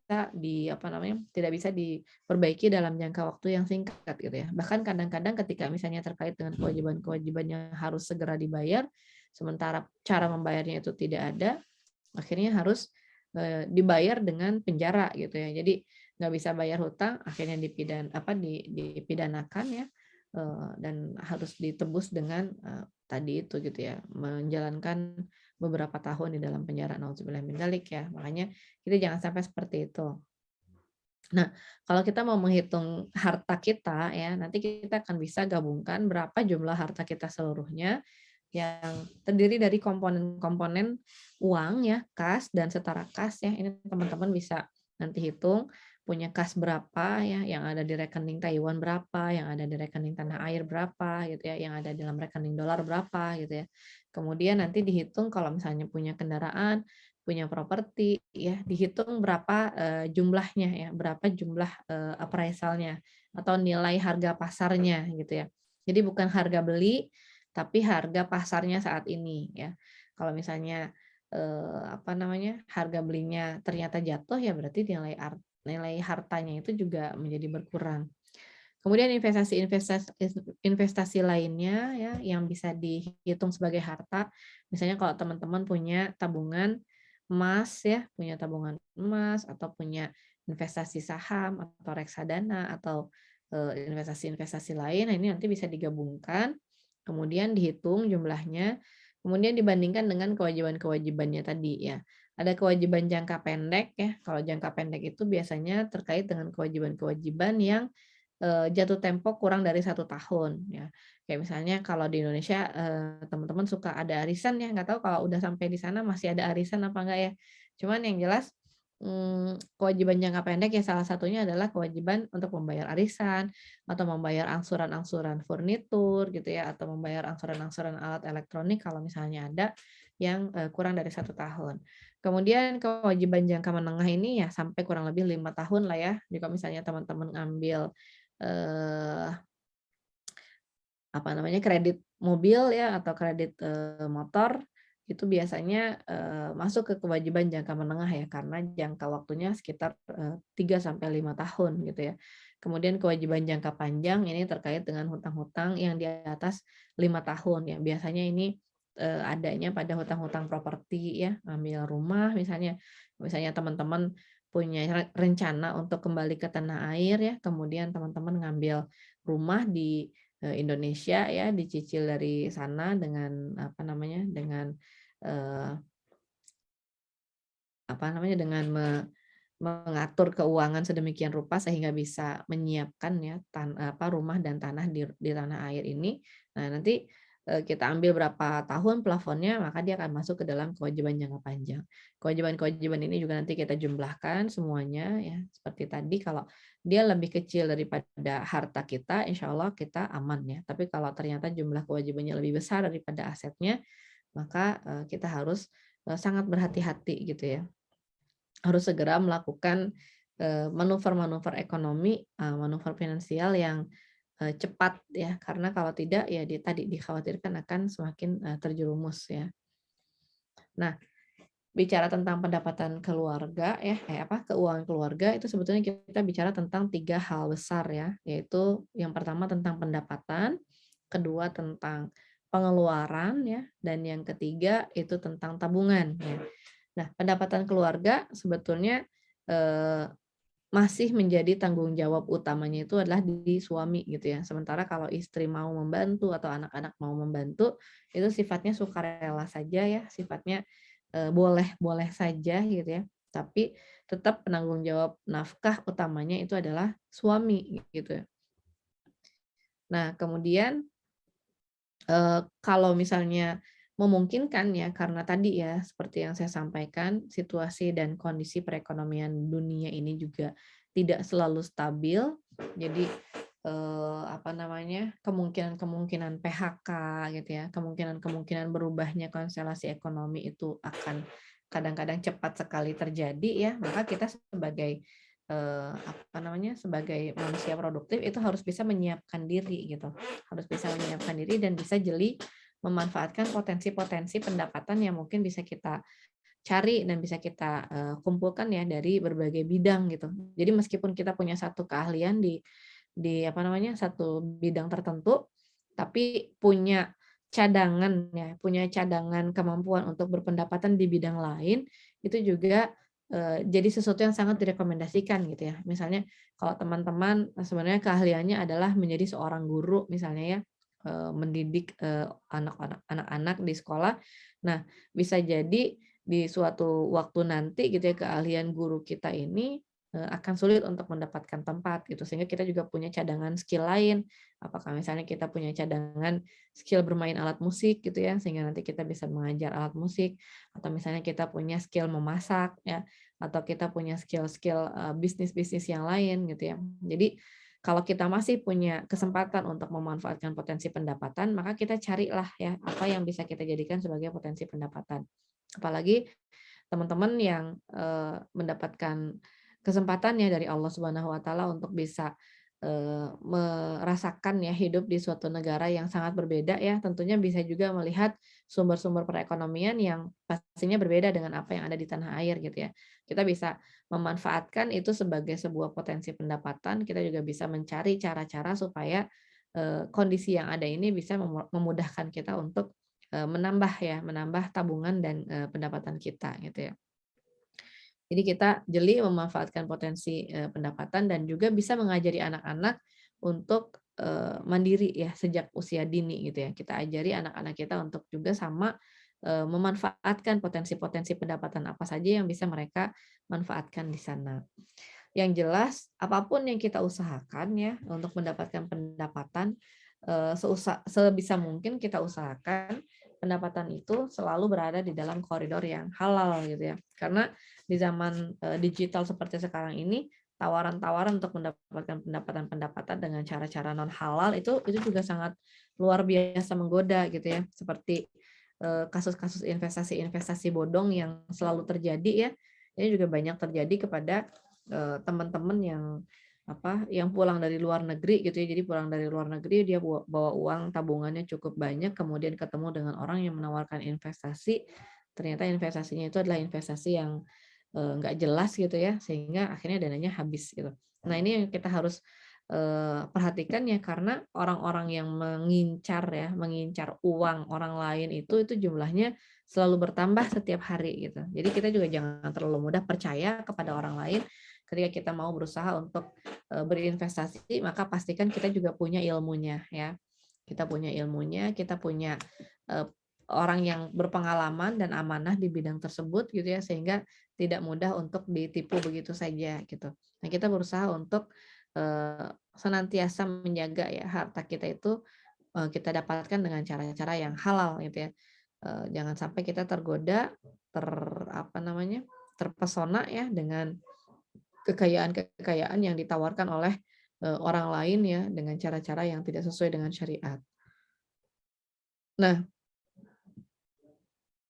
tidak bisa diperbaiki dalam jangka waktu yang singkat gitu ya. Bahkan kadang-kadang ketika misalnya terkait dengan kewajiban-kewajiban yang harus segera dibayar, sementara cara membayarnya itu tidak ada, akhirnya harus dibayar dengan penjara gitu ya. Jadi nggak bisa bayar hutang, akhirnya dipidanakan ya. dan harus ditebus dengan tadi itu gitu ya, menjalankan beberapa tahun di dalam penjara, naudzubillah min dzalik ya. Makanya kita jangan sampai seperti itu. Nah, kalau kita mau menghitung harta kita ya, nanti kita akan bisa gabungkan berapa jumlah harta kita seluruhnya yang terdiri dari komponen-komponen uang ya, kas dan setara kas ya. Ini teman-teman bisa nanti hitung punya kas berapa ya, yang ada di rekening Taiwan berapa, yang ada di rekening tanah air berapa gitu ya, yang ada dalam rekening dolar berapa gitu ya. Kemudian nanti dihitung kalau misalnya punya kendaraan, punya properti ya, dihitung berapa jumlahnya ya, berapa jumlah appraisalnya atau nilai harga pasarnya gitu ya. Jadi bukan harga beli tapi harga pasarnya saat ini ya. Kalau misalnya apa namanya, harga belinya ternyata jatuh ya berarti nilai hartanya itu juga menjadi berkurang. Kemudian investasi lainnya ya yang bisa dihitung sebagai harta, misalnya kalau teman-teman punya tabungan emas ya, punya tabungan emas atau punya investasi saham atau reksadana atau investasi-investasi lain, nah ini nanti bisa digabungkan, kemudian dihitung jumlahnya, kemudian dibandingkan dengan kewajiban-kewajibannya tadi ya. Ada kewajiban jangka pendek ya, kalau jangka pendek itu biasanya terkait dengan kewajiban-kewajiban yang jatuh tempo kurang dari 1 tahun ya. Kayak misalnya kalau di Indonesia, teman-teman suka ada arisan ya, nggak tahu kalau udah sampai di sana masih ada arisan apa enggak ya. Cuman yang jelas, kewajiban jangka pendek ya salah satunya adalah kewajiban untuk membayar arisan, atau membayar angsuran-angsuran furnitur gitu ya, atau membayar angsuran-angsuran alat elektronik kalau misalnya ada yang, kurang dari 1 tahun. Kemudian kewajiban jangka menengah ini ya sampai kurang lebih 5 tahun lah ya. Jadi kalau misalnya teman-teman ngambil eh, apa namanya, kredit mobil ya atau kredit motor itu biasanya masuk ke kewajiban jangka menengah ya karena jangka waktunya sekitar 3 sampai 5 tahun gitu ya. Kemudian kewajiban jangka panjang ini terkait dengan hutang-hutang yang di atas 5 tahun ya. Biasanya ini adanya pada hutang-hutang properti ya, ngambil rumah misalnya teman-teman punya rencana untuk kembali ke tanah air ya, kemudian teman-teman ngambil rumah di Indonesia ya, dicicil dari sana dengan apa namanya, dengan eh, apa namanya, dengan mengatur keuangan sedemikian rupa sehingga bisa menyiapkan ya rumah dan tanah di tanah air ini. Nah, nanti kita ambil berapa tahun plafonnya, maka dia akan masuk ke dalam kewajiban jangka panjang. Kewajiban-kewajiban ini juga nanti kita jumlahkan semuanya ya. Seperti tadi kalau dia lebih kecil daripada harta kita, insya Allah kita aman ya. Tapi kalau ternyata jumlah kewajibannya lebih besar daripada asetnya, maka kita harus sangat berhati-hati gitu ya. Harus segera melakukan manuver-manuver ekonomi, manuver finansial yang cepat ya, karena kalau tidak ya tadi dikhawatirkan akan semakin terjerumus ya. Nah, bicara tentang pendapatan keluarga ya, keuangan keluarga itu sebetulnya kita bicara tentang 3 hal besar ya, yaitu yang pertama tentang pendapatan, kedua tentang pengeluaran ya, dan yang ketiga itu tentang tabungan ya. Nah, pendapatan keluarga sebetulnya masih menjadi tanggung jawab utamanya itu adalah di suami gitu ya. Sementara kalau istri mau membantu atau anak-anak mau membantu, itu sifatnya sukarela saja ya, sifatnya boleh-boleh saja gitu ya. Tapi tetap penanggung jawab nafkah utamanya itu adalah suami gitu ya. Nah, kemudian kalau misalnya memungkinkan ya, karena tadi ya seperti yang saya sampaikan, situasi dan kondisi perekonomian dunia ini juga tidak selalu stabil. Jadi apa namanya, kemungkinan-kemungkinan PHK gitu ya, kemungkinan-kemungkinan berubahnya konstelasi ekonomi itu akan kadang-kadang cepat sekali terjadi ya, maka kita sebagai apa namanya, sebagai manusia produktif itu harus bisa menyiapkan diri gitu, harus bisa menyiapkan diri dan bisa jeli memanfaatkan potensi-potensi pendapatan yang mungkin bisa kita cari dan bisa kita kumpulkan ya dari berbagai bidang gitu. Jadi meskipun kita punya satu keahlian di apa namanya, satu bidang tertentu, tapi punya cadangan ya, punya cadangan kemampuan untuk berpendapatan di bidang lain, itu juga jadi sesuatu yang sangat direkomendasikan gitu ya. Misalnya kalau teman-teman sebenarnya keahliannya adalah menjadi seorang guru misalnya ya, mendidik anak-anak di sekolah. Nah, bisa jadi di suatu waktu nanti gitu ya, keahlian guru kita ini akan sulit untuk mendapatkan tempat gitu, sehingga kita juga punya cadangan skill lain. Apakah misalnya kita punya cadangan skill bermain alat musik gitu ya, sehingga nanti kita bisa mengajar alat musik, atau misalnya kita punya skill memasak ya, atau kita punya skill-skill bisnis-bisnis yang lain gitu ya. Jadi kalau kita masih punya kesempatan untuk memanfaatkan potensi pendapatan, maka kita carilah ya apa yang bisa kita jadikan sebagai potensi pendapatan. Apalagi teman-teman yang mendapatkan kesempatan ya dari Allah Subhanahu wa taala untuk bisa merasakan ya hidup di suatu negara yang sangat berbeda ya, tentunya bisa juga melihat sumber-sumber perekonomian yang pastinya berbeda dengan apa yang ada di tanah air gitu ya. Kita bisa memanfaatkan itu sebagai sebuah potensi pendapatan, kita juga bisa mencari cara-cara supaya kondisi yang ada ini bisa memudahkan kita untuk menambah tabungan dan pendapatan kita gitu ya. Jadi kita jeli memanfaatkan potensi pendapatan dan juga bisa mengajari anak-anak untuk mandiri ya sejak usia dini gitu ya. Kita ajari anak-anak kita untuk juga sama memanfaatkan potensi-potensi pendapatan apa saja yang bisa mereka manfaatkan di sana. Yang jelas apapun yang kita usahakan ya untuk mendapatkan pendapatan sebisa mungkin kita usahakan pendapatan itu selalu berada di dalam koridor yang halal gitu ya. Karena di zaman digital seperti sekarang ini, tawaran-tawaran untuk mendapatkan pendapatan-pendapatan dengan cara-cara non halal itu juga sangat luar biasa menggoda gitu ya. Seperti kasus-kasus investasi-investasi bodong yang selalu terjadi ya. Ini juga banyak terjadi kepada teman-teman yang pulang dari luar negeri gitu ya. Jadi pulang dari luar negeri dia bawa uang tabungannya cukup banyak, kemudian ketemu dengan orang yang menawarkan investasi, ternyata investasinya itu adalah investasi yang nggak jelas gitu ya, sehingga akhirnya dananya habis gitu. Nah ini yang kita harus perhatikan ya, karena orang-orang yang mengincar uang orang lain itu jumlahnya selalu bertambah setiap hari gitu. Jadi kita juga jangan terlalu mudah percaya kepada orang lain. Ketika kita mau berusaha untuk berinvestasi, maka pastikan kita juga punya ilmunya ya. Kita punya ilmunya, kita punya orang yang berpengalaman dan amanah di bidang tersebut gitu ya, sehingga tidak mudah untuk ditipu begitu saja gitu. Nah, kita berusaha untuk senantiasa menjaga ya harta kita itu kita dapatkan dengan cara-cara yang halal gitu ya. Jangan sampai kita tergoda, terpesona ya dengan kekayaan-kekayaan yang ditawarkan oleh orang lain ya dengan cara-cara yang tidak sesuai dengan syariat. Nah,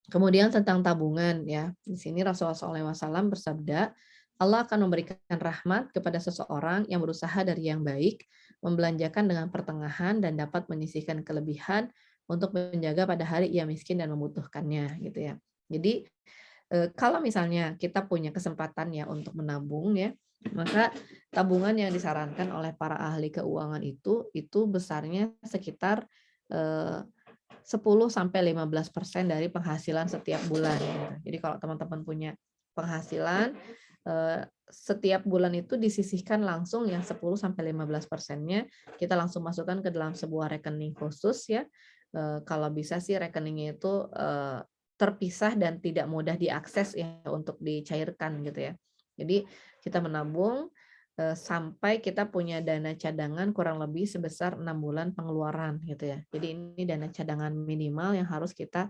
kemudian tentang tabungan ya. Di sini Rasulullah SAW bersabda, Allah akan memberikan rahmat kepada seseorang yang berusaha dari yang baik, membelanjakan dengan pertengahan dan dapat menyisihkan kelebihan untuk menjaga pada hari ia miskin dan membutuhkannya gitu ya. Jadi kalau misalnya kita punya kesempatan ya untuk menabung ya, maka tabungan yang disarankan oleh para ahli keuangan itu besarnya sekitar 10-15% dari penghasilan setiap bulan. Jadi kalau teman-teman punya penghasilan setiap bulan itu disisihkan langsung yang 10-15%-nya kita langsung masukkan ke dalam sebuah rekening khusus ya. Kalau bisa sih rekeningnya itu terpisah dan tidak mudah diakses ya untuk dicairkan gitu ya. Jadi kita menabung sampai kita punya dana cadangan kurang lebih sebesar 6 bulan pengeluaran gitu ya. Jadi ini dana cadangan minimal yang harus kita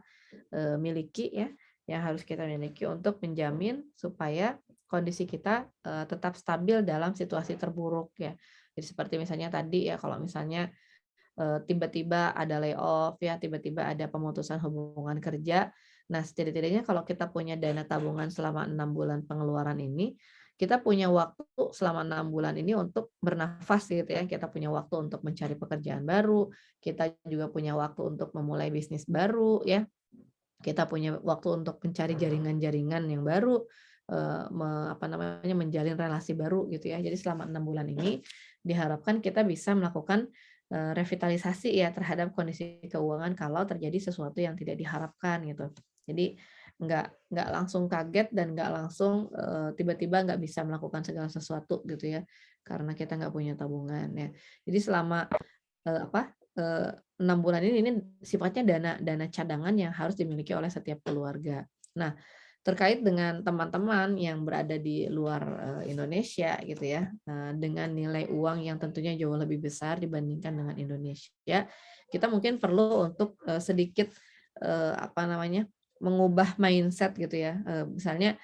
miliki ya, yang harus kita miliki untuk menjamin supaya kondisi kita tetap stabil dalam situasi terburuk ya. Jadi seperti misalnya tadi ya, kalau misalnya tiba-tiba ada layoff ya, tiba-tiba ada pemutusan hubungan kerja. Nah, setidaknya kalau kita punya dana tabungan selama 6 bulan pengeluaran ini, kita punya waktu selama 6 bulan ini untuk bernafas gitu ya. Kita punya waktu untuk mencari pekerjaan baru, kita juga punya waktu untuk memulai bisnis baru ya. Kita punya waktu untuk mencari jaringan-jaringan yang baru, menjalin relasi baru gitu ya. Jadi selama 6 bulan ini diharapkan kita bisa melakukan revitalisasi ya terhadap kondisi keuangan kalau terjadi sesuatu yang tidak diharapkan gitu. Jadi nggak langsung kaget dan nggak langsung tiba-tiba nggak bisa melakukan segala sesuatu gitu ya, karena kita nggak punya tabungan ya. Jadi selama 6 bulan ini sifatnya dana dana cadangan yang harus dimiliki oleh setiap keluarga. Nah, terkait dengan teman-teman yang berada di luar Indonesia gitu ya, dengan nilai uang yang tentunya jauh lebih besar dibandingkan dengan Indonesia, kita mungkin perlu untuk sedikit mengubah mindset gitu ya. Misalnya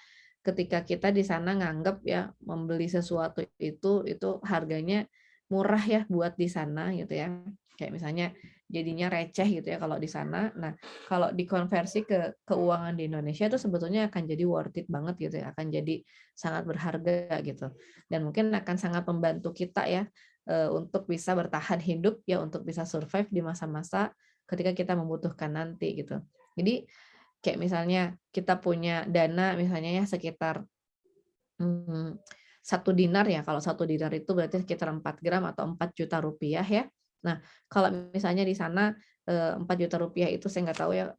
ketika kita di sana nganggap ya membeli sesuatu itu harganya murah ya buat di sana gitu ya. Kayak misalnya jadinya receh gitu ya kalau di sana. Nah, kalau dikonversi ke keuangan di Indonesia itu sebetulnya akan jadi worth it banget gitu ya, akan jadi sangat berharga gitu. Dan mungkin akan sangat membantu kita ya untuk bisa bertahan hidup ya, untuk bisa survive di masa-masa ketika kita membutuhkan nanti gitu. Jadi kayak misalnya kita punya dana misalnya ya sekitar 1 dinar ya, kalau 1 dinar itu berarti sekitar 4 gram atau 4 juta rupiah ya. Nah, kalau misalnya di sana 4 juta rupiah itu saya nggak tahu ya,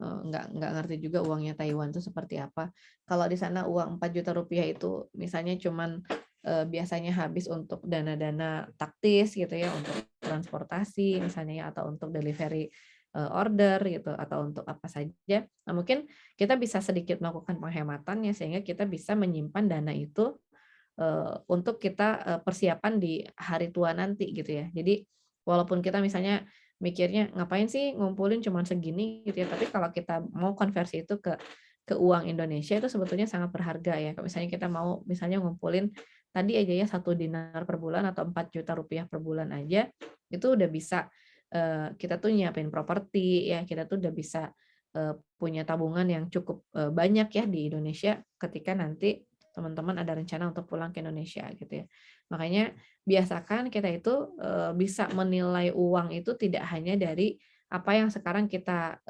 nggak ngerti juga uangnya Taiwan itu seperti apa. Kalau di sana uang 4 juta rupiah itu misalnya cuman biasanya habis untuk dana-dana taktis gitu ya, untuk transportasi misalnya ya, atau untuk delivery order gitu, atau untuk apa saja. Nah, mungkin kita bisa sedikit melakukan penghematan ya, sehingga kita bisa menyimpan dana itu untuk kita persiapan di hari tua nanti gitu ya. Jadi walaupun kita misalnya mikirnya ngapain sih ngumpulin cuma segini gitu ya, tapi kalau kita mau konversi itu ke uang Indonesia itu sebetulnya sangat berharga ya. Kalau misalnya kita mau misalnya ngumpulin tadi aja ya 1 dinar per bulan atau 4 juta rupiah per bulan aja, itu udah bisa kita tuh nyiapin properti ya, kita tuh udah bisa punya tabungan yang cukup banyak ya di Indonesia ketika nanti teman-teman ada rencana untuk pulang ke Indonesia gitu ya. Makanya biasakan kita itu bisa menilai uang itu tidak hanya dari apa yang sekarang kita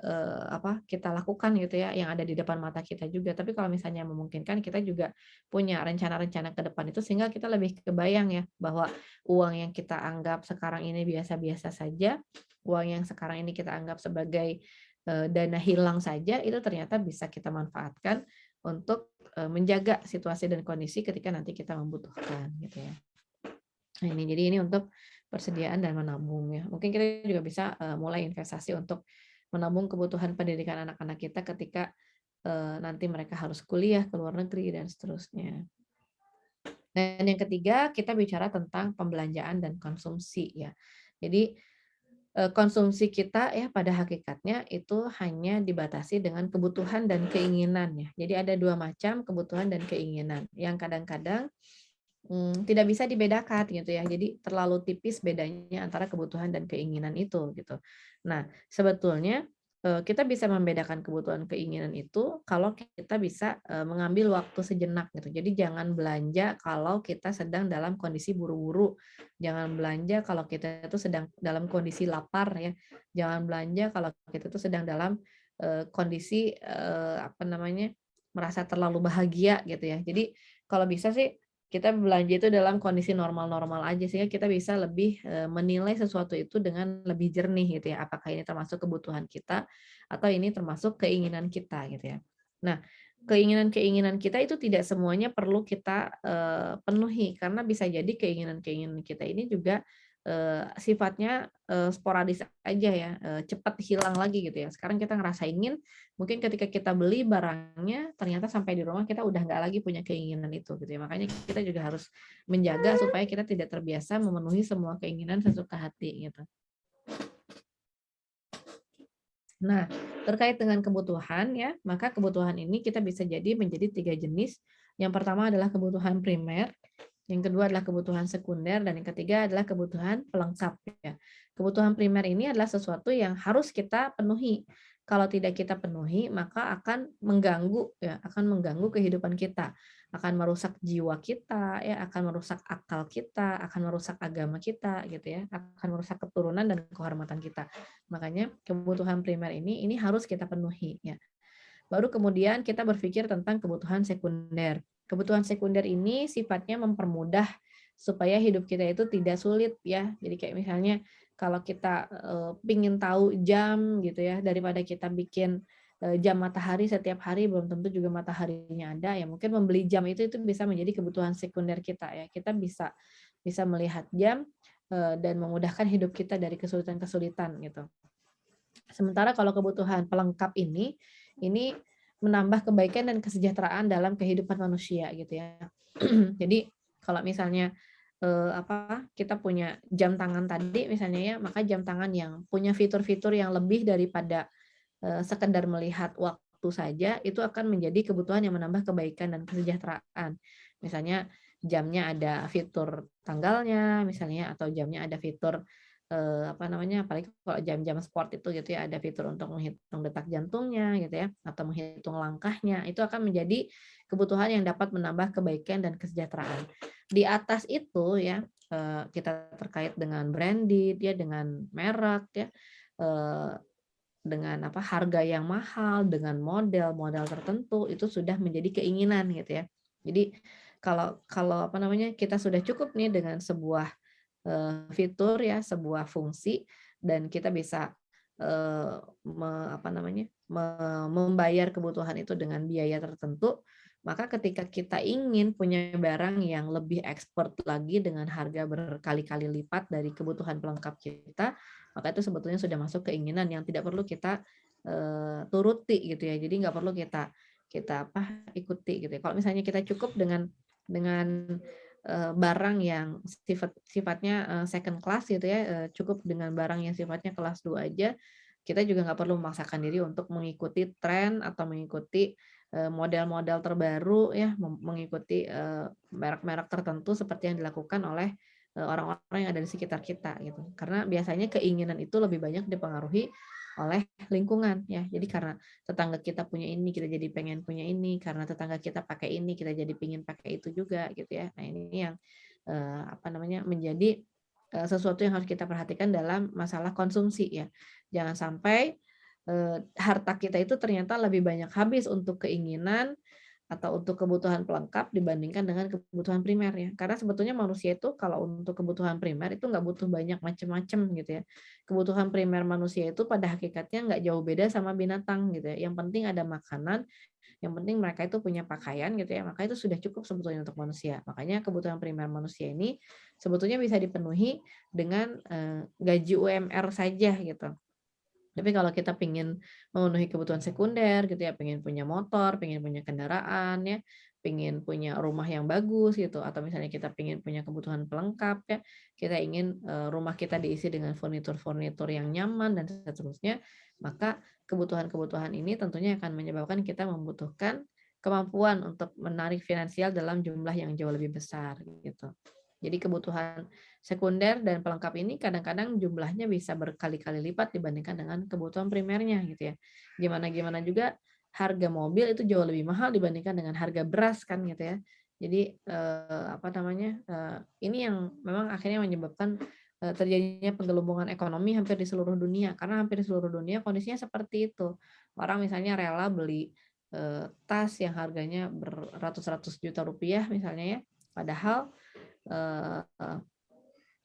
lakukan gitu ya, yang ada di depan mata kita juga. Tapi kalau misalnya memungkinkan kita juga punya rencana-rencana ke depan itu sehingga kita lebih kebayang ya bahwa uang yang kita anggap sekarang ini biasa-biasa saja, uang yang sekarang ini kita anggap sebagai dana hilang saja itu ternyata bisa kita manfaatkan untuk menjaga situasi dan kondisi ketika nanti kita membutuhkan gitu ya. Nah, jadi ini untuk persediaan dan menabung ya. Mungkin kita juga bisa mulai investasi untuk menabung kebutuhan pendidikan anak-anak kita ketika nanti mereka harus kuliah ke luar negeri dan seterusnya. Dan yang ketiga, kita bicara tentang pembelanjaan dan konsumsi ya. Jadi konsumsi kita ya pada hakikatnya itu hanya dibatasi dengan kebutuhan dan keinginan ya. Jadi ada 2 macam kebutuhan dan keinginan yang kadang-kadang tidak bisa dibedakan gitu ya. Jadi terlalu tipis bedanya antara kebutuhan dan keinginan itu gitu. Nah, sebetulnya kita bisa membedakan kebutuhan keinginan itu kalau kita bisa mengambil waktu sejenak gitu. Jadi jangan belanja kalau kita sedang dalam kondisi buru-buru. Jangan belanja kalau kita itu sedang dalam kondisi lapar ya. Jangan belanja kalau kita itu sedang dalam kondisi merasa terlalu bahagia gitu ya. Jadi kalau bisa sih kita belanja itu dalam kondisi normal-normal aja sehingga kita bisa lebih menilai sesuatu itu dengan lebih jernih gitu ya. Apakah ini termasuk kebutuhan kita atau ini termasuk keinginan kita gitu ya. Nah, keinginan-keinginan kita itu tidak semuanya perlu kita penuhi karena bisa jadi keinginan-keinginan kita ini juga sifatnya sporadis aja ya, cepat hilang lagi gitu ya. Sekarang kita ngerasa ingin, mungkin ketika kita beli barangnya, ternyata sampai di rumah kita udah nggak lagi punya keinginan itu gitu ya. Makanya kita juga harus menjaga supaya kita tidak terbiasa memenuhi semua keinginan sesuka hati gitu. Nah, terkait dengan kebutuhan ya, maka kebutuhan ini kita bisa jadi menjadi 3 jenis. Yang pertama adalah kebutuhan primer, yang kedua adalah kebutuhan sekunder, dan yang ketiga adalah kebutuhan pelengkap ya. Kebutuhan primer ini adalah sesuatu yang harus kita penuhi. Kalau tidak kita penuhi, maka akan mengganggu ya, akan mengganggu kehidupan kita, akan merusak jiwa kita ya, akan merusak akal kita, akan merusak agama kita gitu ya, akan merusak keturunan dan kehormatan kita. Makanya kebutuhan primer ini harus kita penuhi ya. Baru kemudian kita berpikir tentang kebutuhan sekunder. Kebutuhan sekunder ini sifatnya mempermudah supaya hidup kita itu tidak sulit ya. Jadi kayak misalnya kalau kita pingin tahu jam gitu ya, daripada kita bikin jam matahari setiap hari, belum tentu juga mataharinya ada ya. Mungkin membeli jam itu bisa menjadi kebutuhan sekunder kita ya. Kita bisa melihat jam dan memudahkan hidup kita dari kesulitan-kesulitan gitu. Sementara kalau kebutuhan pelengkap ini menambah kebaikan dan kesejahteraan dalam kehidupan manusia gitu ya. Jadi kalau misalnya kita punya jam tangan tadi misalnya ya, maka jam tangan yang punya fitur-fitur yang lebih daripada sekedar melihat waktu saja, itu akan menjadi kebutuhan yang menambah kebaikan dan kesejahteraan. Misalnya jamnya ada fitur tanggalnya misalnya, atau jamnya ada fitur apalagi kalau jam-jam sport itu gitu ya, ada fitur untuk menghitung detak jantungnya gitu ya, atau menghitung langkahnya. Itu akan menjadi kebutuhan yang dapat menambah kebaikan dan kesejahteraan. Di atas itu ya, kita terkait dengan branded ya, dengan merek ya, dengan harga yang mahal, dengan model tertentu, itu sudah menjadi keinginan gitu ya. Jadi kalau kita sudah cukup nih dengan sebuah fitur ya, sebuah fungsi, dan kita bisa membayar kebutuhan itu dengan biaya tertentu, maka ketika kita ingin punya barang yang lebih expert lagi dengan harga berkali-kali lipat dari kebutuhan pelengkap kita, maka itu sebetulnya sudah masuk keinginan yang tidak perlu kita turuti gitu ya. Jadi nggak perlu kita ikuti gitu ya. Kalau misalnya kita cukup dengan barang yang sifatnya second class gitu ya, cukup dengan barang yang sifatnya kelas 2 aja, kita juga nggak perlu memaksakan diri untuk mengikuti tren atau mengikuti model-model terbaru ya, mengikuti merek-merek tertentu seperti yang dilakukan oleh orang-orang yang ada di sekitar kita gitu. Karena biasanya keinginan itu lebih banyak dipengaruhi oleh lingkungan ya. Jadi karena tetangga kita punya ini, kita jadi pengen punya ini. Karena tetangga kita pakai ini, kita jadi pengen pakai itu juga gitu ya. Nah ini yang menjadi sesuatu yang harus kita perhatikan dalam masalah konsumsi ya. Jangan sampai harta kita itu ternyata lebih banyak habis untuk keinginan atau untuk kebutuhan pelengkap dibandingkan dengan kebutuhan primer ya. Karena sebetulnya manusia itu kalau untuk kebutuhan primer itu nggak butuh banyak macam-macam gitu ya. Kebutuhan primer manusia itu pada hakikatnya nggak jauh beda sama binatang gitu ya. Yang penting ada makanan, yang penting mereka itu punya pakaian gitu ya. Maka itu sudah cukup sebetulnya untuk manusia. Makanya kebutuhan primer manusia ini sebetulnya bisa dipenuhi dengan gaji UMR saja gitu. Tapi kalau kita pengen memenuhi kebutuhan sekunder gitu ya, pengen punya motor, pengen punya kendaraan ya, pengen punya rumah yang bagus gitu, atau misalnya kita pengen punya kebutuhan pelengkap ya, kita ingin rumah kita diisi dengan furnitur-furnitur yang nyaman dan seterusnya, maka kebutuhan-kebutuhan ini tentunya akan menyebabkan kita membutuhkan kemampuan untuk menarik finansial dalam jumlah yang jauh lebih besar gitu. Jadi kebutuhan sekunder dan pelengkap ini kadang-kadang jumlahnya bisa berkali-kali lipat dibandingkan dengan kebutuhan primernya gitu ya. Gimana juga harga mobil itu jauh lebih mahal dibandingkan dengan harga beras kan gitu ya. Jadi ini yang memang akhirnya menyebabkan terjadinya penggelembungan ekonomi hampir di seluruh dunia, karena hampir di seluruh dunia kondisinya seperti itu. Orang misalnya rela beli tas yang harganya beratus-ratus juta rupiah misalnya ya, padahal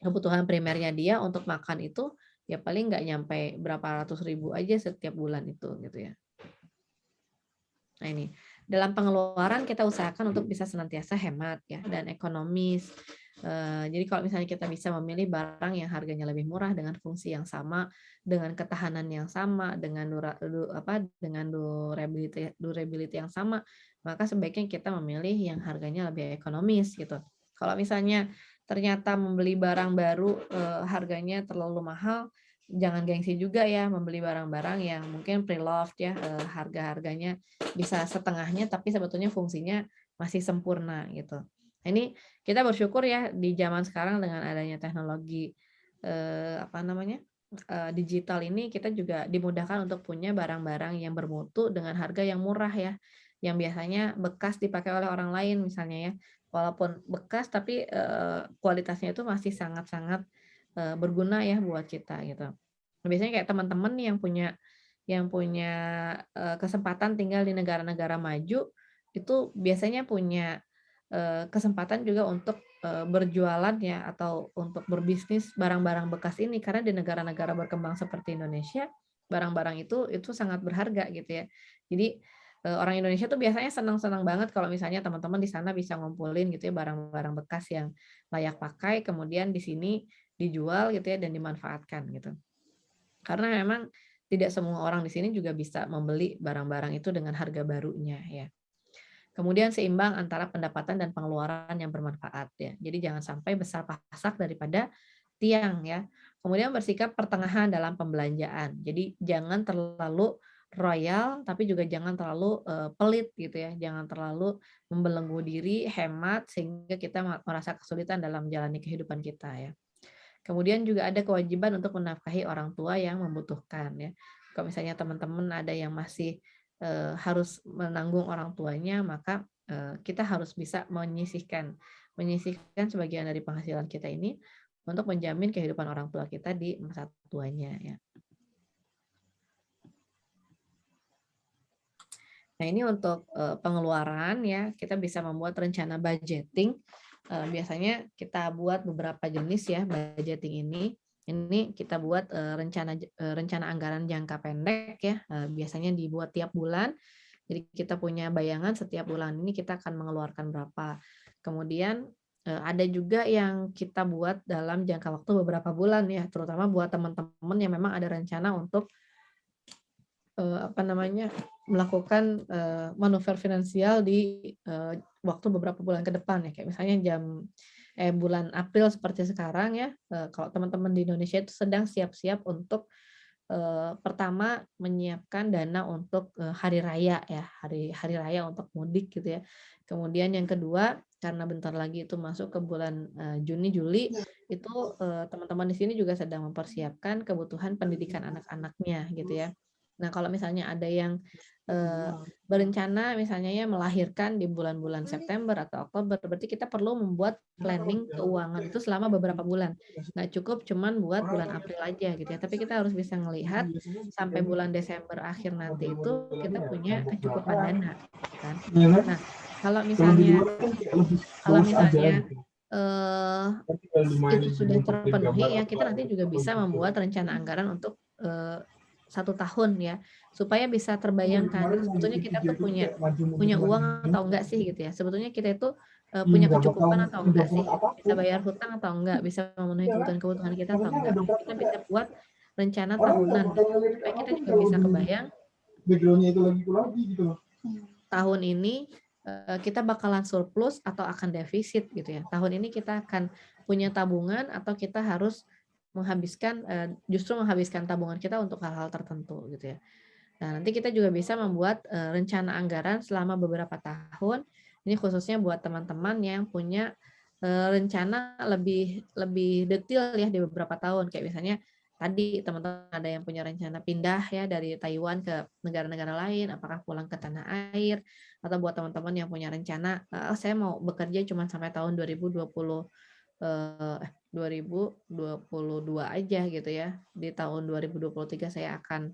kebutuhan primernya dia untuk makan itu ya paling nggak nyampe berapa ratus ribu aja setiap bulan itu gitu ya. Nah ini dalam pengeluaran kita usahakan untuk bisa senantiasa hemat ya dan ekonomis. Jadi kalau misalnya kita bisa memilih barang yang harganya lebih murah dengan fungsi yang sama, dengan ketahanan yang sama, dengan durability yang sama, maka sebaiknya kita memilih yang harganya lebih ekonomis gitu. Kalau misalnya ternyata membeli barang baru harganya terlalu mahal, jangan gengsi juga ya membeli barang-barang yang mungkin pre-loved ya, harga-harganya bisa setengahnya tapi sebetulnya fungsinya masih sempurna gitu. Ini kita bersyukur ya di zaman sekarang dengan adanya teknologi digital ini, kita juga dimudahkan untuk punya barang-barang yang bermutu dengan harga yang murah ya, yang biasanya bekas dipakai oleh orang lain misalnya ya, walaupun bekas tapi kualitasnya itu masih sangat-sangat berguna ya buat kita gitu. Biasanya kayak teman-teman yang punya kesempatan tinggal di negara-negara maju, itu biasanya punya kesempatan juga untuk berjualan ya atau untuk berbisnis barang-barang bekas ini, karena di negara-negara berkembang seperti Indonesia barang-barang itu sangat berharga gitu ya. Jadi orang Indonesia tuh biasanya senang-senang banget kalau misalnya teman-teman di sana bisa ngumpulin gitu ya barang-barang bekas yang layak pakai, kemudian di sini dijual gitu ya dan dimanfaatkan gitu. Karena memang tidak semua orang di sini juga bisa membeli barang-barang itu dengan harga barunya ya. Kemudian seimbang antara pendapatan dan pengeluaran yang bermanfaat ya. Jadi jangan sampai besar pasak daripada tiang ya. Kemudian bersikap pertengahan dalam pembelanjaan. Jadi jangan terlalu royal tapi juga jangan terlalu pelit gitu ya. Jangan terlalu membelenggu diri, hemat sehingga kita merasa kesulitan dalam menjalani kehidupan kita ya. Kemudian juga ada kewajiban untuk menafkahi orang tua yang membutuhkan ya. Kalau misalnya teman-teman ada yang masih harus menanggung orang tuanya, maka kita harus bisa menyisihkan sebagian dari penghasilan kita ini untuk menjamin kehidupan orang tua kita di masa tuanya ya. Nah, ini untuk pengeluaran ya, kita bisa membuat rencana budgeting. Biasanya kita buat beberapa jenis ya budgeting ini. Ini kita buat rencana anggaran jangka pendek ya. Biasanya dibuat tiap bulan. Jadi kita punya bayangan setiap bulan ini kita akan mengeluarkan berapa. Kemudian ada juga yang kita buat dalam jangka waktu beberapa bulan ya, terutama buat teman-teman yang memang ada rencana untuk melakukan manuver finansial di waktu beberapa bulan ke depan ya, kayak misalnya bulan April seperti sekarang ya, kalau teman-teman di Indonesia itu sedang siap-siap untuk pertama menyiapkan dana untuk hari raya ya, hari raya untuk mudik gitu ya. Kemudian yang kedua, karena bentar lagi itu masuk ke bulan Juni Juli, itu teman-teman di sini juga sedang mempersiapkan kebutuhan pendidikan anak-anaknya gitu ya. Nah, kalau misalnya ada yang berencana misalnya ya melahirkan di bulan-bulan September atau Oktober, berarti kita perlu membuat planning keuangan itu selama beberapa bulan. Nggak cukup cuman buat bulan April aja gitu ya, tapi kita harus bisa melihat sampai bulan Desember akhir nanti itu kita punya kecukupan dana, kan. Nah, kalau misalnya itu sudah terpenuhi ya, kita nanti juga bisa membuat rencana anggaran untuk 1 tahun ya, supaya bisa terbayangkan gitu, sebetulnya kita tuh punya uang atau enggak sih gitu ya. Sebetulnya kita itu punya kecukupan atau enggak sih, bisa bayar hutang atau enggak, bisa memenuhi kebutuhan-kebutuhan kita atau enggak. Kita bisa buat rencana tahunan gitu, supaya kita juga bisa kebayang tahun ini kita bakalan surplus atau akan defisit gitu ya. Tahun ini kita akan punya tabungan atau kita harus justru menghabiskan tabungan kita untuk hal-hal tertentu gitu ya. Nah, nanti kita juga bisa membuat rencana anggaran selama beberapa tahun. Ini khususnya buat teman-teman yang punya rencana lebih detail ya di beberapa tahun. Kayak misalnya tadi teman-teman ada yang punya rencana pindah ya dari Taiwan ke negara-negara lain, apakah pulang ke tanah air, atau buat teman-teman yang punya rencana, saya mau bekerja cuma sampai tahun 2022 aja gitu ya. Di tahun 2023 saya akan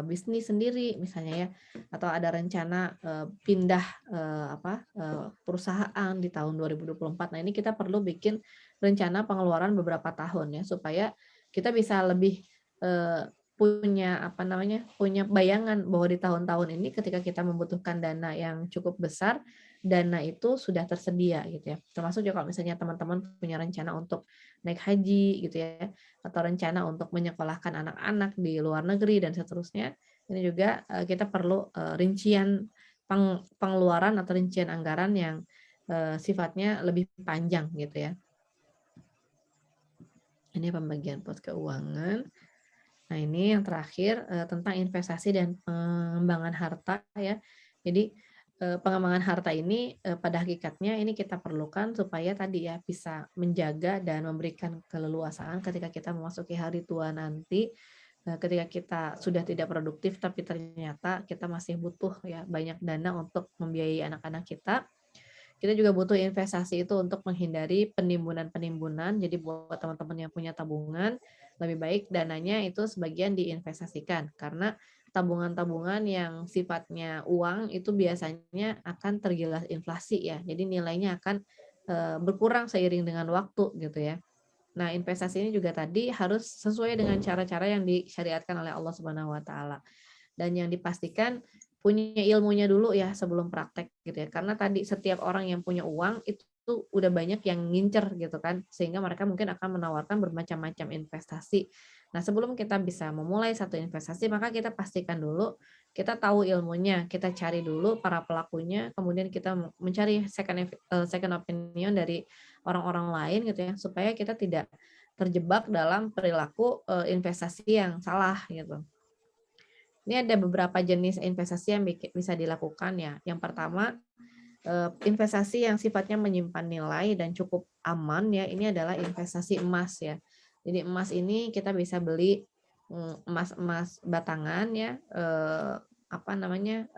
bisnis sendiri misalnya ya, atau ada rencana pindah perusahaan di tahun 2024. Nah, ini kita perlu bikin rencana pengeluaran beberapa tahun ya, supaya kita bisa lebih punya bayangan bahwa di tahun-tahun ini ketika kita membutuhkan dana yang cukup besar, dana itu sudah tersedia gitu ya. Termasuk juga kalau misalnya teman-teman punya rencana untuk naik haji gitu ya, atau rencana untuk menyekolahkan anak-anak di luar negeri dan seterusnya. Ini juga kita perlu rincian pengeluaran atau rincian anggaran yang sifatnya lebih panjang gitu ya. Ini pembagian pos keuangan. Nah, ini yang terakhir tentang investasi dan pengembangan harta ya. Jadi pengembangan harta ini pada hakikatnya ini kita perlukan supaya tadi ya bisa menjaga dan memberikan keleluasaan ketika kita memasuki hari tua nanti, ketika kita sudah tidak produktif tapi ternyata kita masih butuh ya banyak dana untuk membiayai anak-anak kita. Kita juga butuh investasi itu untuk menghindari penimbunan-penimbunan. Jadi buat teman-teman yang punya tabungan, lebih baik dananya itu sebagian diinvestasikan. Karena tabungan-tabungan yang sifatnya uang itu biasanya akan tergilas inflasi ya. Jadi nilainya akan berkurang seiring dengan waktu gitu ya. Nah, investasi ini juga tadi harus sesuai dengan cara-cara yang disyariatkan oleh Allah Subhanahu wa taala. Dan yang dipastikan punya ilmunya dulu ya sebelum praktek gitu ya. Karena tadi setiap orang yang punya uang itu udah banyak yang ngincer gitu kan, sehingga mereka mungkin akan menawarkan bermacam-macam investasi. Nah, sebelum kita bisa memulai satu investasi, maka kita pastikan dulu kita tahu ilmunya, kita cari dulu para pelakunya, kemudian kita mencari second opinion dari orang-orang lain gitu ya, supaya kita tidak terjebak dalam perilaku investasi yang salah gitu. Ini ada beberapa jenis investasi yang bisa dilakukan ya. Yang pertama, investasi yang sifatnya menyimpan nilai dan cukup aman ya. Ini adalah investasi emas ya. Jadi emas ini kita bisa beli emas-emas batangan ya, apa namanya,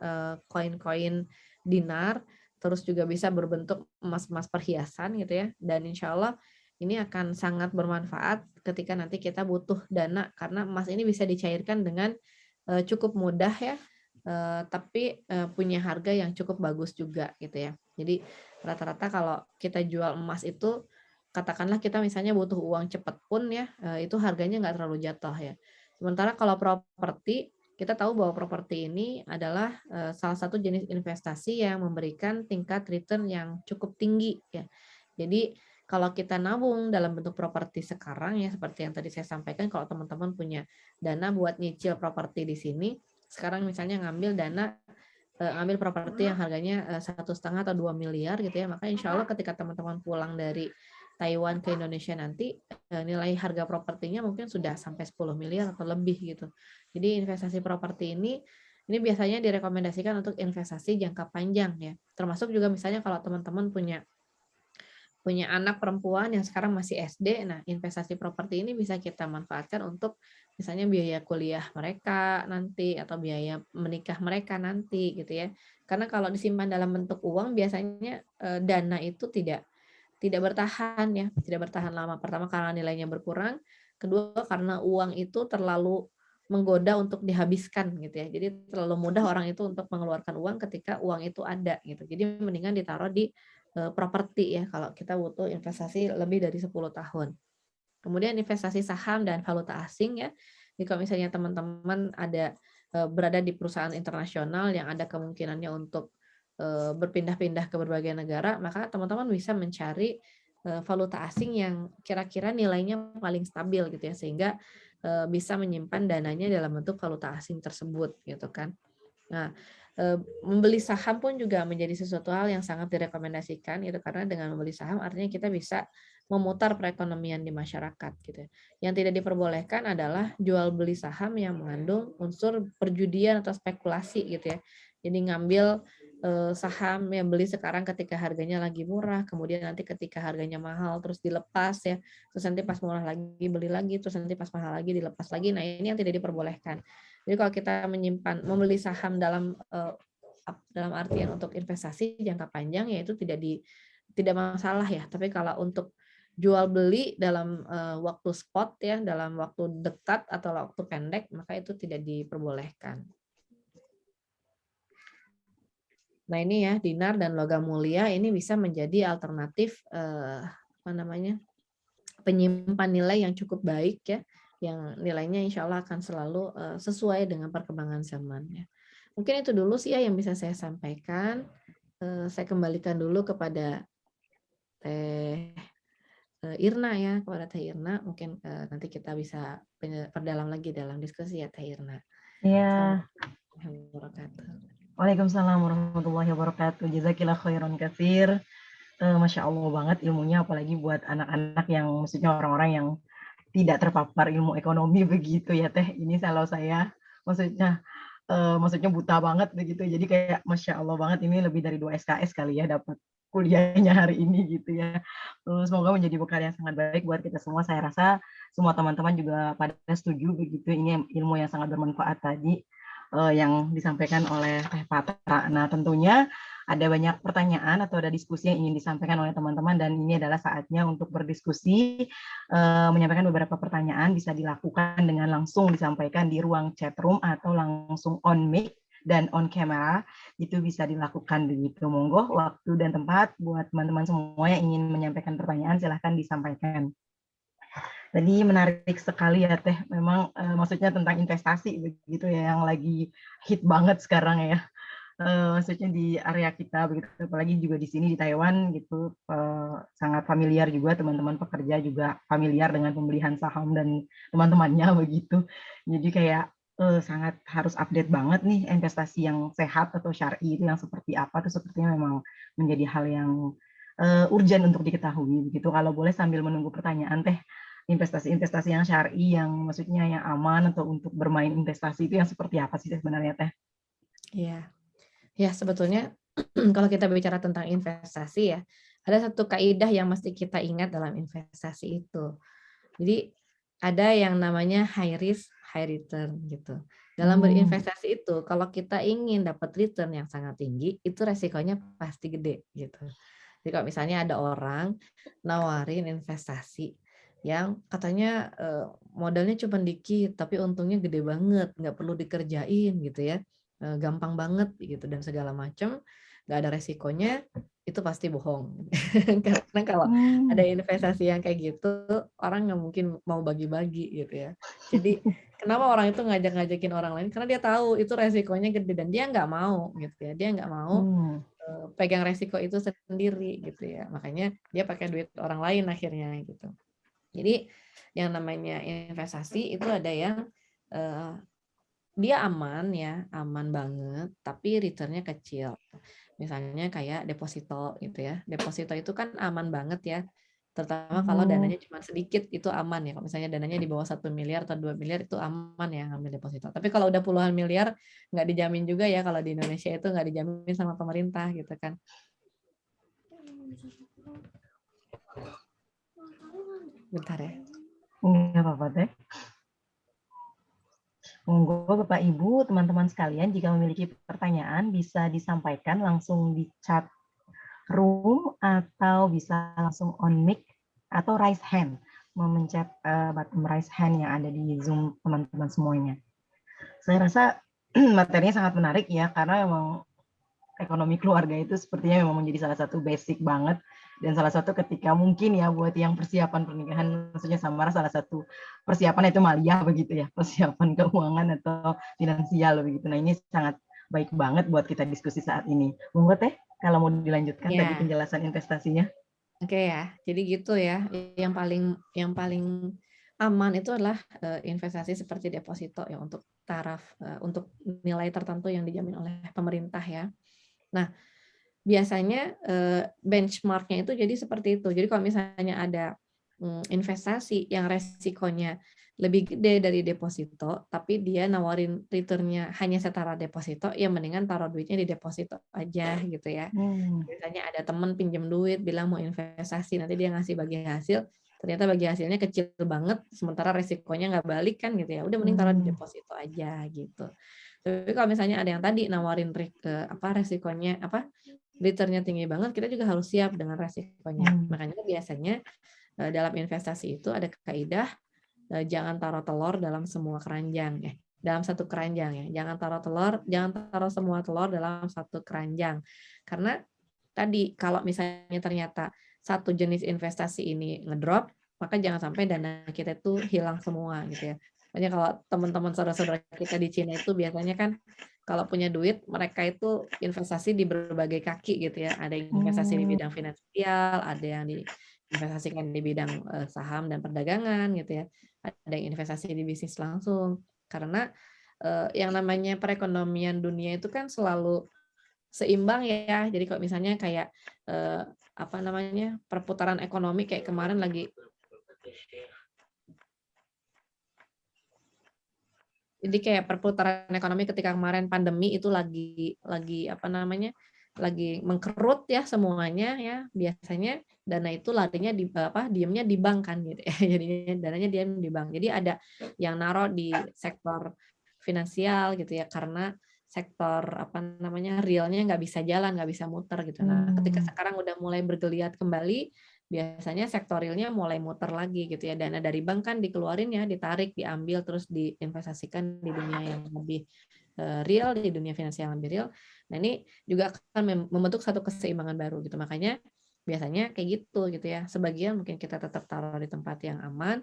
koin-koin dinar, terus juga bisa berbentuk emas-emas perhiasan gitu ya. Dan insya Allah ini akan sangat bermanfaat ketika nanti kita butuh dana, karena emas ini bisa dicairkan dengan cukup mudah ya, tapi punya harga yang cukup bagus juga gitu ya. Jadi rata-rata kalau kita jual emas itu, katakanlah kita misalnya butuh uang cepat pun ya, itu harganya nggak terlalu jatuh ya. Sementara kalau properti, kita tahu bahwa properti ini adalah salah satu jenis investasi yang memberikan tingkat return yang cukup tinggi ya. Jadi kalau kita nabung dalam bentuk properti sekarang ya, seperti yang tadi saya sampaikan, kalau teman-teman punya dana buat nyicil properti di sini, sekarang misalnya ngambil dana, ambil properti yang harganya 1,5 atau 2 miliar gitu ya, maka insya Allah ketika teman-teman pulang dari Taiwan ke Indonesia nanti, nilai harga propertinya mungkin sudah sampai 10 miliar atau lebih gitu. Jadi investasi properti ini biasanya direkomendasikan untuk investasi jangka panjang ya. Termasuk juga misalnya kalau teman-teman punya anak perempuan yang sekarang masih SD, nah investasi properti ini bisa kita manfaatkan untuk misalnya biaya kuliah mereka nanti atau biaya menikah mereka nanti gitu ya. Karena kalau disimpan dalam bentuk uang biasanya dana itu tidak bertahan ya, tidak bertahan lama. Pertama karena nilainya berkurang, kedua karena uang itu terlalu menggoda untuk dihabiskan gitu ya. Jadi terlalu mudah orang itu untuk mengeluarkan uang ketika uang itu ada gitu. Jadi mendingan ditaruh di properti ya kalau kita butuh investasi lebih dari 10 tahun. Kemudian investasi saham dan valuta asing ya. Jadi kalau misalnya teman-teman ada berada di perusahaan internasional yang ada kemungkinannya untuk berpindah-pindah ke berbagai negara, maka teman-teman bisa mencari valuta asing yang kira-kira nilainya paling stabil gitu ya, sehingga bisa menyimpan dananya dalam bentuk valuta asing tersebut gitu kan. Nah, membeli saham pun juga menjadi sesuatu hal yang sangat direkomendasikan gitu, karena dengan membeli saham artinya kita bisa memutar perekonomian di masyarakat gitu. Yang tidak diperbolehkan adalah jual beli saham yang mengandung unsur perjudian atau spekulasi gitu ya. Jadi ngambil saham yang beli sekarang ketika harganya lagi murah, kemudian nanti ketika harganya mahal terus dilepas ya, terus nanti pas murah lagi beli lagi, terus nanti pas mahal lagi dilepas lagi. Nah, ini yang tidak diperbolehkan. Jadi kalau kita membeli saham dalam artian untuk investasi jangka panjang ya itu tidak masalah ya. Tapi kalau untuk jual beli dalam waktu spot ya, dalam waktu dekat atau waktu pendek, maka itu tidak diperbolehkan. Nah, ini ya dinar dan logam mulia ini bisa menjadi alternatif penyimpan nilai yang cukup baik ya, yang nilainya insya Allah akan selalu sesuai dengan perkembangan zaman ya. Mungkin itu dulu sih ya yang bisa saya sampaikan. Saya kembalikan dulu kepada Teh Irna ya, kepada Teh Irna. Mungkin nanti kita bisa perdalam lagi dalam diskusi ya Teh Irna. Iya. Assalamualaikum warahmatullahi wabarakatuh. Waalaikumsalam warahmatullahi wabarakatuh. Jazakillah khairan katsir. Masya Allah banget ilmunya, apalagi buat anak-anak yang maksudnya orang-orang yang tidak terpapar ilmu ekonomi begitu ya Teh. Ini kalau saya maksudnya buta banget begitu. Jadi kayak Masya Allah banget, ini lebih dari 2 SKS kali ya dapat kuliahnya hari ini gitu ya. Semoga menjadi bekal yang sangat baik buat kita semua. Saya rasa semua teman-teman juga pada setuju begitu. Ini ilmu yang sangat bermanfaat tadi yang disampaikan oleh Teh Patra. Nah, tentunya ada banyak pertanyaan atau ada diskusi yang ingin disampaikan oleh teman-teman, dan ini adalah saatnya untuk berdiskusi, menyampaikan beberapa pertanyaan bisa dilakukan dengan langsung disampaikan di ruang chat room atau langsung on mic dan on camera, itu bisa dilakukan begitu. Monggo waktu dan tempat buat teman-teman semua yang ingin menyampaikan pertanyaan silahkan disampaikan. Tadi menarik sekali ya Teh, memang maksudnya tentang investasi begitu ya, yang lagi hit banget sekarang ya. Maksudnya di area kita begitu, apalagi juga di sini di Taiwan gitu, sangat familiar juga, teman-teman pekerja juga familiar dengan pembelian saham dan teman-temannya begitu. Jadi kayak sangat harus update banget nih investasi yang sehat atau syar'i itu yang seperti apa tuh, sepertinya memang menjadi hal yang urgent untuk diketahui begitu. Kalau boleh sambil menunggu pertanyaan Teh, investasi-investasi yang syar'i yang maksudnya yang aman atau untuk bermain investasi itu yang seperti apa sih sebenarnya Teh? Iya. Ya, sebetulnya kalau kita bicara tentang investasi ya, ada satu kaidah yang mesti kita ingat dalam investasi itu. Jadi ada yang namanya high risk, high return gitu. Dalam Hmm. berinvestasi itu, kalau kita ingin dapat return yang sangat tinggi, itu resikonya pasti gede gitu. Jadi kalau misalnya ada orang nawarin investasi yang katanya modalnya cuma dikit, tapi untungnya gede banget, nggak perlu dikerjain gitu ya, gampang banget gitu dan segala macam, nggak ada resikonya, itu pasti bohong. Karena kalau ada Hmm. investasi yang kayak gitu, orang nggak mungkin mau bagi-bagi gitu ya. Jadi kenapa orang itu ngajak-ngajakin orang lain? Karena dia tahu itu resikonya gede dan dia nggak mau gitu ya. Dia nggak mau Hmm. pegang resiko itu sendiri gitu ya. Makanya dia pakai duit orang lain akhirnya gitu. Jadi yang namanya investasi itu ada yang eh, dia aman ya, aman banget, tapi returnnya kecil. Misalnya kayak deposito gitu ya. Deposito itu kan aman banget ya. Terutama kalau Oh. dananya cuma sedikit itu aman ya. Kalau misalnya dananya di bawah 1 miliar atau 2 miliar itu aman ya ngambil deposito. Tapi kalau udah puluhan miliar nggak dijamin juga ya kalau di Indonesia itu nggak dijamin sama pemerintah gitu kan. Bentar ya. Nggak apa-apa Teh. Monggo Bapak Ibu, teman-teman sekalian, jika memiliki pertanyaan bisa disampaikan langsung di chat room atau bisa langsung on mic atau raise hand, memencet button raise hand yang ada di Zoom teman-teman semuanya. Saya rasa materinya sangat menarik ya, karena memang ekonomi keluarga itu sepertinya memang menjadi salah satu basic banget dan salah satu ketika mungkin ya buat yang persiapan pernikahan, maksudnya Samara salah satu persiapan itu maliyah begitu ya, persiapan keuangan atau finansial begitu. Nah ini sangat baik banget buat kita diskusi saat ini. Monggo Teh, kalau mau dilanjutkan tadi Ya, penjelasan investasinya. oke ya. Jadi gitu ya. Yang paling aman itu adalah investasi seperti deposito ya untuk taraf untuk nilai tertentu yang dijamin oleh pemerintah ya. Nah, biasanya benchmark-nya itu jadi seperti itu. Jadi kalau misalnya ada investasi yang resikonya lebih gede dari deposito, tapi dia nawarin return-nya hanya setara deposito, ya mendingan taruh duitnya di deposito aja gitu ya. Hmm. Biasanya ada temen pinjam duit, bilang mau investasi, nanti dia ngasih bagi hasil, ternyata bagi hasilnya kecil banget, sementara resikonya nggak balik kan gitu ya. Udah mending taruh di Hmm. deposito aja gitu. Tapi kalau misalnya ada yang tadi nawarin resikonya return-nya tinggi banget, kita juga harus siap dengan resikonya. Hmm. Makanya biasanya dalam investasi itu ada kaidah jangan taruh telur dalam semua keranjang ya. Dalam satu keranjang ya. Jangan taruh semua telur dalam satu keranjang. Karena tadi kalau misalnya ternyata satu jenis investasi ini ngedrop, maka jangan sampai dana kita itu hilang semua gitu ya. Makanya kalau teman-teman saudara-saudara kita di Cina itu biasanya kan kalau punya duit mereka itu investasi di berbagai kaki gitu ya. Ada yang investasi di Hmm. bidang finansial, ada yang diinvestasikan di bidang saham dan perdagangan gitu ya. Ada yang investasi di bisnis langsung. Karena yang namanya perekonomian dunia itu kan selalu seimbang ya. Jadi kalau misalnya kayak apa namanya perputaran ekonomi kayak kemarin lagi, jadi kayak perputaran ekonomi ketika kemarin pandemi itu lagi apa namanya lagi mengkerut ya semuanya ya, biasanya dana itu larinya di diemnya di bank kan gitu ya. Jadinya dananya diam di bank. Jadi ada yang naruh di sektor finansial gitu ya karena sektor apa namanya realnya nggak bisa jalan, nggak bisa muter gitu. Nah, ketika Hmm. sekarang udah mulai bergeliat kembali, biasanya sektor realnya mulai muter lagi gitu ya. Dana dari bank kan dikeluarin ya, ditarik, diambil, terus diinvestasikan di dunia yang lebih real, di dunia finansial yang lebih real. Nah ini juga akan membentuk satu keseimbangan baru gitu. Makanya biasanya kayak gitu ya. Sebagian mungkin kita tetap taruh di tempat yang aman,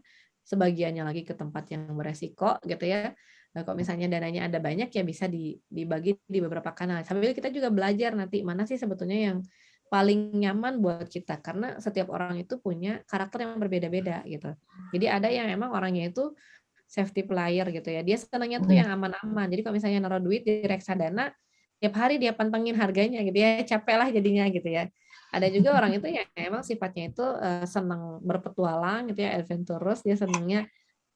sebagiannya lagi ke tempat yang beresiko gitu ya. Kalau misalnya dananya ada banyak ya bisa dibagi di beberapa kanal. Sambil kita juga belajar nanti mana sih sebetulnya yang paling nyaman buat kita, karena setiap orang itu punya karakter yang berbeda-beda gitu. Jadi ada yang emang orangnya itu safety player gitu ya. Dia senangnya tuh yang aman-aman. Jadi kalau misalnya naruh duit di reksadana, tiap hari dia pantengin harganya gitu ya, capek lah jadinya gitu ya. Ada juga orang itu yang emang sifatnya itu senang berpetualang gitu ya, adventurous, dia senangnya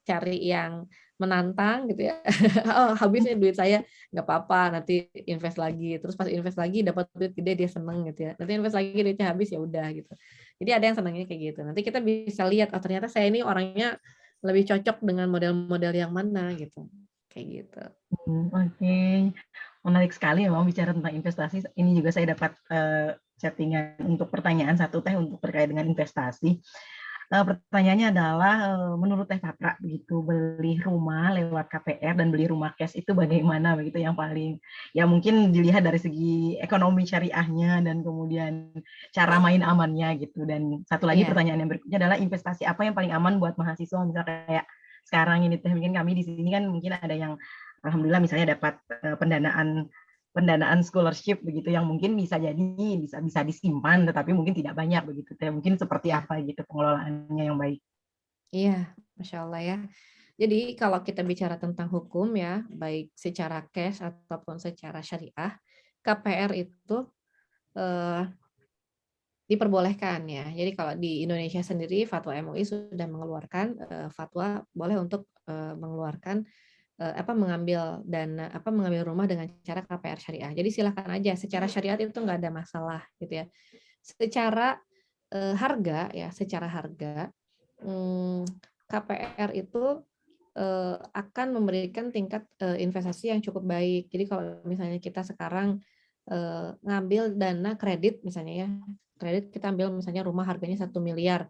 cari yang menantang gitu ya. Oh, habisnya duit saya, nggak apa-apa, nanti invest lagi. Terus pas invest lagi dapat duit gede, dia seneng gitu ya. Nanti invest lagi duitnya habis, ya udah gitu. Jadi ada yang senangnya kayak gitu. Nanti kita bisa lihat, oh ternyata saya ini orangnya lebih cocok dengan model-model yang mana gitu. Kayak gitu. Oke, menarik sekali memang bicara tentang investasi. Ini juga saya dapat chattingan untuk pertanyaan satu Teh untuk terkait dengan investasi. Pertanyaannya adalah, menurut Teh Patra begitu, beli rumah lewat KPR dan beli rumah cash itu bagaimana begitu yang paling, ya mungkin dilihat dari segi ekonomi syariahnya dan kemudian cara main amannya gitu. Dan satu lagi pertanyaan yang berikutnya adalah investasi apa yang paling aman buat mahasiswa, misalnya kayak sekarang ini Teh, mungkin kami di sini kan mungkin ada yang alhamdulillah misalnya dapat pendanaan scholarship begitu yang mungkin bisa disimpan tetapi mungkin tidak banyak begitu Teh. Mungkin seperti apa gitu pengelolaannya yang baik. Iya, Masya Allah ya. Jadi kalau kita bicara tentang hukum ya, baik secara cash ataupun secara syariah, KPR itu diperbolehkan ya. Jadi kalau di Indonesia sendiri fatwa MUI sudah mengeluarkan fatwa boleh untuk mengeluarkan mengambil rumah dengan cara KPR syariah. Jadi silakan aja, secara syariat itu nggak ada masalah gitu ya. Secara secara harga KPR itu akan memberikan tingkat investasi yang cukup baik. Jadi kalau misalnya kita sekarang ngambil dana kredit misalnya ya, kredit kita ambil misalnya rumah harganya 1 miliar,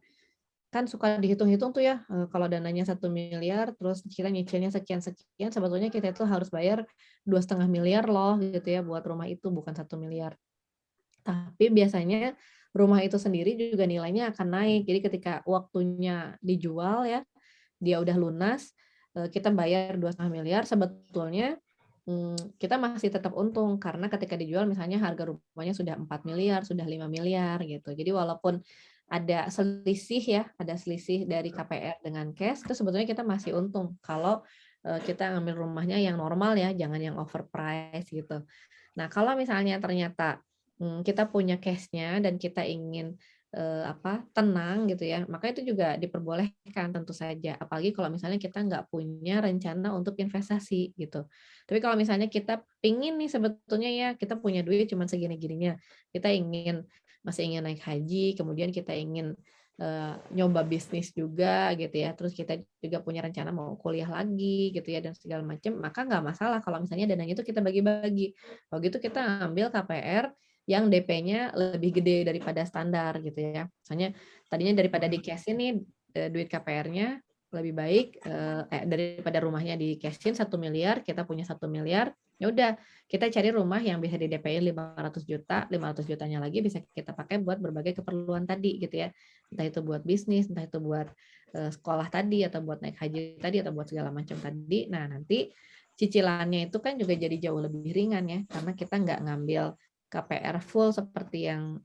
kan suka dihitung-hitung tuh ya, kalau dananya 1 miliar, terus kita nyicilnya sekian-sekian, sebetulnya kita itu harus bayar 2,5 miliar loh gitu ya buat rumah itu, bukan 1 miliar. Tapi biasanya rumah itu sendiri juga nilainya akan naik. Jadi ketika waktunya dijual ya, dia udah lunas, kita bayar 2,5 miliar, sebetulnya kita masih tetap untung karena ketika dijual misalnya harga rumahnya sudah 4 miliar, sudah 5 miliar gitu. Jadi walaupun ada selisih dari KPR dengan cash, itu sebetulnya kita masih untung kalau kita ngambil rumahnya yang normal ya, jangan yang overprice gitu. Nah, kalau misalnya ternyata kita punya cash-nya dan kita ingin tenang gitu ya, maka itu juga diperbolehkan tentu saja. Apalagi kalau misalnya kita nggak punya rencana untuk investasi gitu. Tapi kalau misalnya kita pingin nih sebetulnya ya, kita punya duit cuma segini-gininya, kita masih ingin naik haji, kemudian kita ingin nyoba bisnis juga gitu ya, terus kita juga punya rencana mau kuliah lagi gitu ya dan segala macam, maka nggak masalah kalau misalnya dananya itu kita bagi-bagi. Kalau gitu kita ambil KPR yang DP-nya lebih gede daripada standar gitu ya. Misalnya tadinya daripada di cash ini duit KPR-nya lebih baik daripada rumahnya di cash-in 1 miliar, kita punya 1 miliar, ya udah kita cari rumah yang bisa di DP-in 500 juta, 500 jutanya lagi bisa kita pakai buat berbagai keperluan tadi gitu ya. Entah itu buat bisnis, entah itu buat sekolah tadi, atau buat naik haji tadi, atau buat segala macam tadi. Nah, nanti cicilannya itu kan juga jadi jauh lebih ringan ya, karena kita nggak ngambil KPR full seperti yang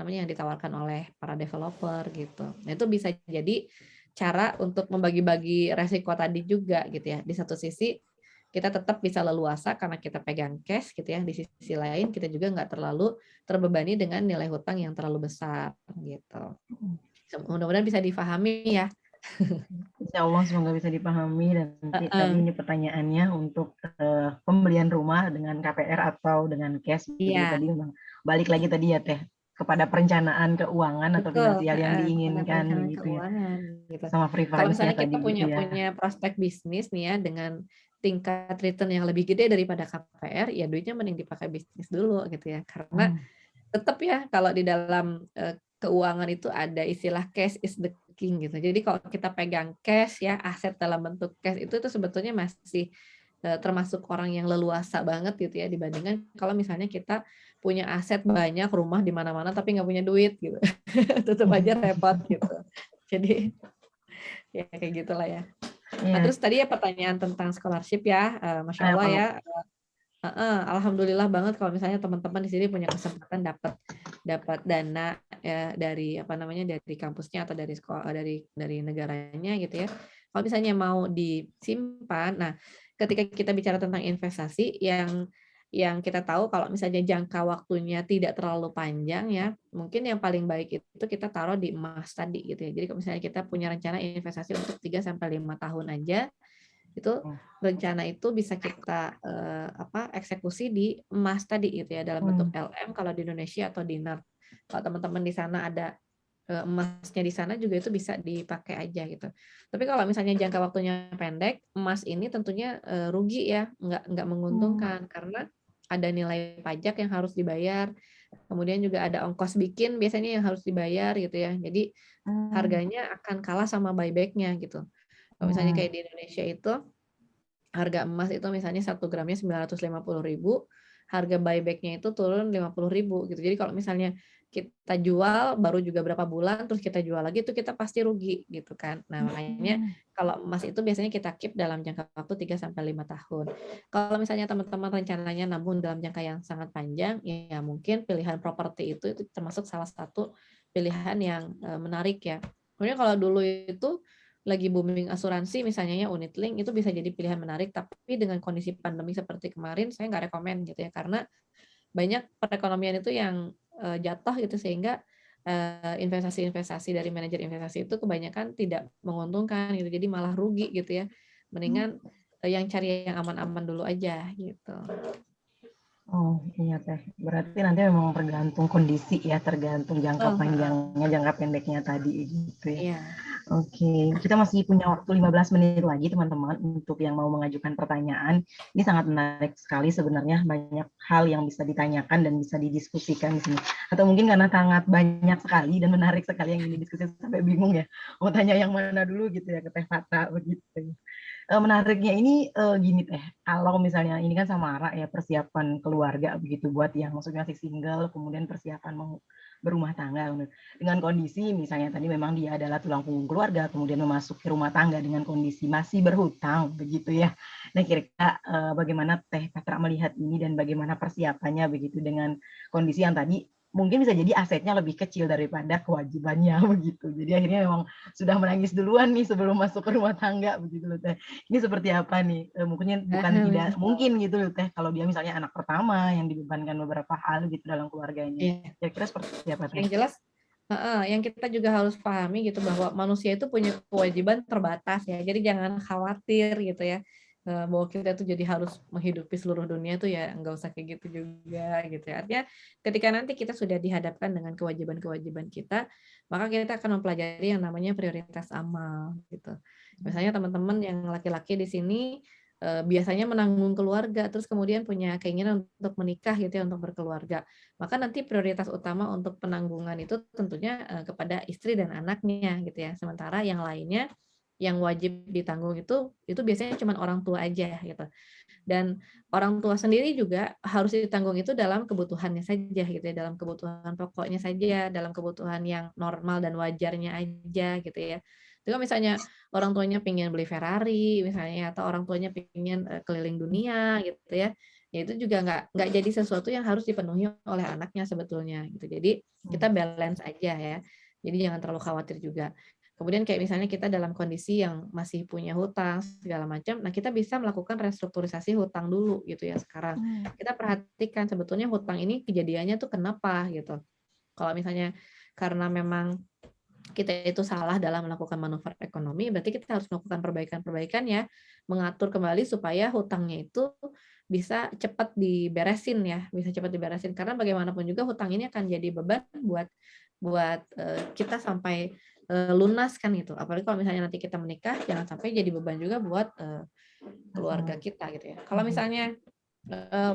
yang ditawarkan oleh para developer gitu. Nah, itu bisa jadi cara untuk membagi-bagi resiko tadi juga gitu ya. Di satu sisi kita tetap bisa leluasa karena kita pegang cash gitu ya. Di sisi lain kita juga nggak terlalu terbebani dengan nilai hutang yang terlalu besar gitu. Mudah-mudahan bisa difahami ya. Insya Allah semoga bisa dipahami. Dan tadi ini pertanyaannya untuk pembelian rumah dengan KPR atau dengan cash. Iya. Tadi memang balik lagi tadi ya Teh kepada perencanaan keuangan atau finansial yang diinginkan gitu ya. Gitu. Sama Kalau misalnya kita tadi punya gitu ya. punya prospek bisnis nih ya dengan tingkat return yang lebih gede daripada KPR, ya duitnya mending dipakai bisnis dulu gitu ya. Karena tetap ya kalau di dalam keuangan itu ada istilah cash is the king gitu. Jadi kalau kita pegang cash ya, aset dalam bentuk cash itu sebetulnya masih termasuk orang yang leluasa banget gitu ya, dibandingkan kalau misalnya kita punya aset banyak, rumah di mana-mana tapi nggak punya duit gitu. Tetap aja repot gitu. Jadi Ya kayak gitulah ya. Nah, Iya. terus tadi ya pertanyaan tentang scholarship ya, Masya Allah Kalau ya. Alhamdulillah banget kalau misalnya teman-teman di sini punya kesempatan dapat dapat dana ya dari apa namanya dari kampusnya atau dari sekolah dari negaranya gitu ya. Kalau misalnya mau disimpan, nah ketika kita bicara tentang investasi yang kita tahu kalau misalnya jangka waktunya tidak terlalu panjang ya, mungkin yang paling baik itu kita taruh di emas tadi gitu ya. Jadi kalau misalnya kita punya rencana investasi untuk 3 sampai 5 tahun aja, itu rencana itu bisa kita eksekusi di emas tadi gitu ya dalam bentuk LM kalau di Indonesia atau dinar. Kalau teman-teman di sana ada emasnya di sana juga itu bisa dipakai aja gitu. Tapi kalau misalnya jangka waktunya pendek, emas ini tentunya rugi ya, nggak menguntungkan karena ada nilai pajak yang harus dibayar, kemudian juga ada ongkos bikin biasanya yang harus dibayar gitu ya. Jadi harganya akan kalah sama buyback-nya gitu. Kalau misalnya kayak di Indonesia itu harga emas itu misalnya 1 gramnya 950.000, harga buyback-nya itu turun 50.000 gitu. Jadi kalau misalnya kita jual baru juga berapa bulan terus kita jual lagi itu kita pasti rugi gitu kan. Nah, makanya kalau emas itu biasanya kita keep dalam jangka waktu 3 sampai 5 tahun. Kalau misalnya teman-teman rencananya nabung dalam jangka yang sangat panjang, ya mungkin pilihan properti itu termasuk salah satu pilihan yang menarik ya. Kemudian kalau dulu itu lagi booming asuransi misalnya ya unit link itu bisa jadi pilihan menarik, tapi dengan kondisi pandemi seperti kemarin saya nggak rekomen gitu ya karena banyak perekonomian itu yang jatuh gitu sehingga investasi-investasi dari manajer investasi itu kebanyakan tidak menguntungkan gitu jadi malah rugi gitu ya, mendingan yang cari yang aman-aman dulu aja gitu. Oh iya Teh, berarti nanti memang tergantung kondisi ya, tergantung jangka panjangnya, jangka pendeknya tadi gitu ya. Iya. Oke, kita masih punya waktu 15 menit lagi teman-teman untuk yang mau mengajukan pertanyaan. Ini sangat menarik sekali sebenarnya, banyak hal yang bisa ditanyakan dan bisa didiskusikan di sini. Atau mungkin karena sangat banyak sekali dan menarik sekali yang ini diskusi sampai bingung ya, mau tanya yang mana dulu gitu ya ke Teh Fata begitu. Menariknya ini gini Teh, kalau misalnya ini kan Samara ya persiapan keluarga begitu buat yang maksudnya masih single, kemudian persiapan mau berumah tangga dengan kondisi misalnya tadi memang dia adalah tulang punggung keluarga, kemudian memasuki rumah tangga dengan kondisi masih berhutang begitu ya. Nah kira-kira bagaimana Teh Patra melihat ini dan bagaimana persiapannya begitu dengan kondisi yang tadi mungkin bisa jadi asetnya lebih kecil daripada kewajibannya begitu. Jadi akhirnya memang sudah menangis duluan nih sebelum masuk ke rumah tangga begitu loh Teh. Ini seperti apa nih? Mungkin bukan tidak mungkin gitu loh Teh kalau dia misalnya anak pertama yang dibebankan beberapa hal gitu dalam keluarganya. Kira-kira seperti apa Teh? Yang jelas yang kita juga harus pahami gitu bahwa manusia itu punya kewajiban terbatas ya. Jadi jangan khawatir gitu ya bahwa kita tuh jadi harus menghidupi seluruh dunia tuh ya nggak usah kayak gitu juga gitu ya. Artinya ketika nanti kita sudah dihadapkan dengan kewajiban-kewajiban kita, maka kita akan mempelajari yang namanya prioritas amal gitu. Misalnya teman-teman yang laki-laki di sini biasanya menanggung keluarga, terus kemudian punya keinginan untuk menikah gitu ya, untuk berkeluarga. Maka nanti prioritas utama untuk penanggungan itu tentunya kepada istri dan anaknya gitu ya. Sementara yang lainnya yang wajib ditanggung itu biasanya cuma orang tua aja gitu. Dan orang tua sendiri juga harus ditanggung itu dalam kebutuhannya saja gitu ya, dalam kebutuhan pokoknya saja, dalam kebutuhan yang normal dan wajarnya aja gitu ya. Itu kan misalnya orang tuanya pengen beli Ferrari misalnya atau orang tuanya pengen keliling dunia gitu ya. Ya itu juga nggak jadi sesuatu yang harus dipenuhi oleh anaknya sebetulnya gitu. Jadi kita balance aja ya. Jadi jangan terlalu khawatir juga. Kemudian kayak misalnya kita dalam kondisi yang masih punya hutang segala macam, nah kita bisa melakukan restrukturisasi hutang dulu gitu ya sekarang. Kita perhatikan sebetulnya hutang ini kejadiannya tuh kenapa gitu. Kalau misalnya karena memang kita itu salah dalam melakukan manuver ekonomi, berarti kita harus melakukan perbaikan-perbaikan ya, mengatur kembali supaya hutangnya itu bisa cepat diberesin ya, bisa cepat diberesin. Karena bagaimanapun juga hutang ini akan jadi beban buat kita sampai lunas kan gitu. Apalagi kalau misalnya nanti kita menikah, jangan sampai jadi beban juga buat keluarga kita gitu ya. Kalau misalnya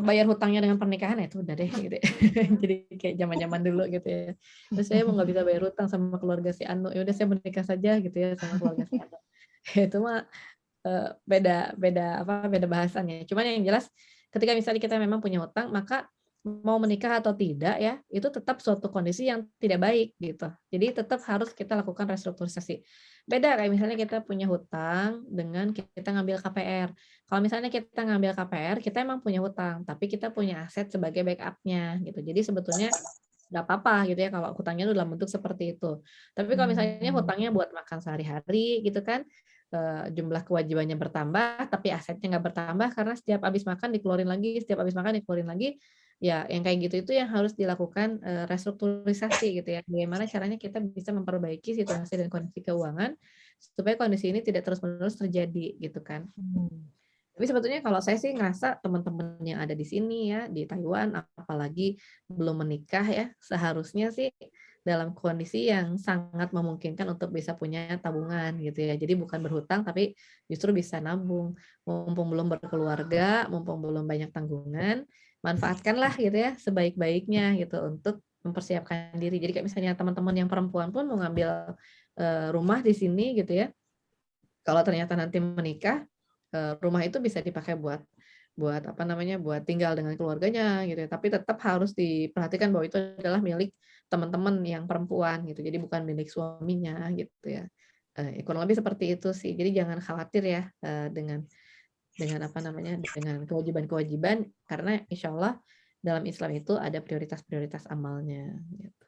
bayar hutangnya dengan pernikahan ya itu udah deh gitu ya. Jadi kayak zaman-zaman dulu gitu ya. Terus saya mau nggak bisa bayar hutang sama keluarga si Anu, ya udah saya menikah saja gitu ya sama keluarga si Anu. Itu mah beda bahasannya. Cuman yang jelas ketika misalnya kita memang punya hutang, maka mau menikah atau tidak ya, itu tetap suatu kondisi yang tidak baik gitu. Jadi tetap harus kita lakukan restrukturisasi. Beda kayak misalnya kita punya hutang dengan kita ngambil KPR. Kalau misalnya kita ngambil KPR, kita emang punya hutang, tapi kita punya aset sebagai backup-nya gitu. Jadi sebetulnya nggak apa-apa gitu ya kalau hutangnya itu dalam bentuk seperti itu. Tapi kalau misalnya hutangnya buat makan sehari-hari gitu kan, jumlah kewajibannya bertambah, tapi asetnya nggak bertambah karena setiap habis makan dikeluarin lagi, setiap habis makan dikeluarin lagi, ya yang kayak gitu itu yang harus dilakukan restrukturisasi gitu ya. Bagaimana caranya kita bisa memperbaiki situasi dan kondisi keuangan supaya kondisi ini tidak terus-menerus terjadi gitu kan. Tapi sebetulnya kalau saya sih ngerasa teman-teman yang ada di sini ya, di Taiwan, apalagi belum menikah ya, seharusnya sih dalam kondisi yang sangat memungkinkan untuk bisa punya tabungan gitu ya. Jadi bukan berhutang, tapi justru bisa nabung. Mumpung belum berkeluarga, mumpung belum banyak tanggungan, manfaatkanlah gitu ya sebaik-baiknya gitu untuk mempersiapkan diri. Jadi kayak misalnya teman-teman yang perempuan pun mau ngambil rumah di sini gitu ya, kalau ternyata nanti menikah, rumah itu bisa dipakai buat apa namanya, buat tinggal dengan keluarganya gitu ya, tapi tetap harus diperhatikan bahwa itu adalah milik teman-teman yang perempuan gitu, jadi bukan milik suaminya gitu ya. Kurang lebih seperti itu sih. Jadi jangan khawatir ya, dengan apa namanya, dengan kewajiban-kewajiban, karena insya Allah dalam Islam itu ada prioritas-prioritas amalnya gitu.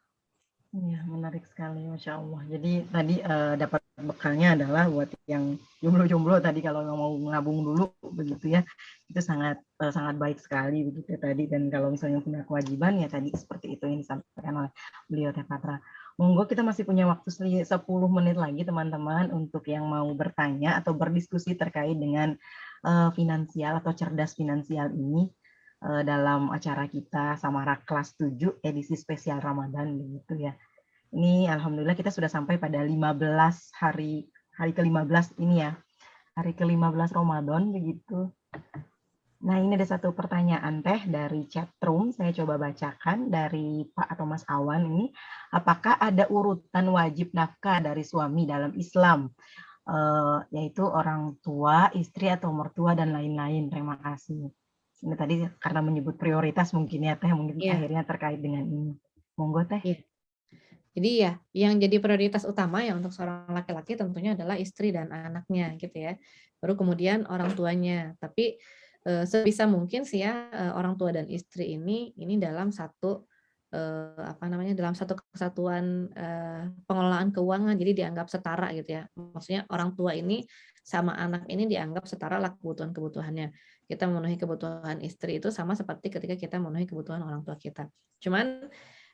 Iya, menarik sekali, Masya Allah. Jadi tadi dapat bekalnya adalah buat yang jomblo-jomblo tadi kalau mau nabung dulu begitu ya, itu sangat sangat baik sekali begitu tadi. Dan kalau misalnya punya kewajiban ya tadi seperti itu yang disampaikan oleh beliau Teh Patra. Monggo kita masih punya waktu 10 menit lagi teman-teman untuk yang mau bertanya atau berdiskusi terkait dengan finansial atau cerdas finansial ini dalam acara kita Samara kelas 7 edisi spesial Ramadan begitu ya. Ini alhamdulillah kita sudah sampai pada 15 hari ke-15 ini ya. Hari ke-15 Ramadan begitu. Nah, ini ada satu pertanyaan Teh dari chat room, saya coba bacakan dari Pak atau Mas Awan ini. Apakah ada urutan wajib nafkah dari suami dalam Islam? Yaitu orang tua, istri atau mertua dan lain-lain. Terima kasih. Ini tadi karena menyebut prioritas mungkin ya Teh, mungkin akhirnya terkait dengan ini. Monggo Teh. Yeah. Jadi ya, yang jadi prioritas utama ya untuk seorang laki-laki tentunya adalah istri dan anaknya gitu ya. Baru kemudian orang tuanya. Tapi sebisa mungkin sih ya orang tua dan istri ini dalam satu apa namanya, dalam satu kesatuan pengelolaan keuangan, jadi dianggap setara gitu ya. Maksudnya orang tua ini sama anak ini dianggap setara lah kebutuhan-kebutuhannya. Kita memenuhi kebutuhan istri itu sama seperti ketika kita memenuhi kebutuhan orang tua kita. Cuman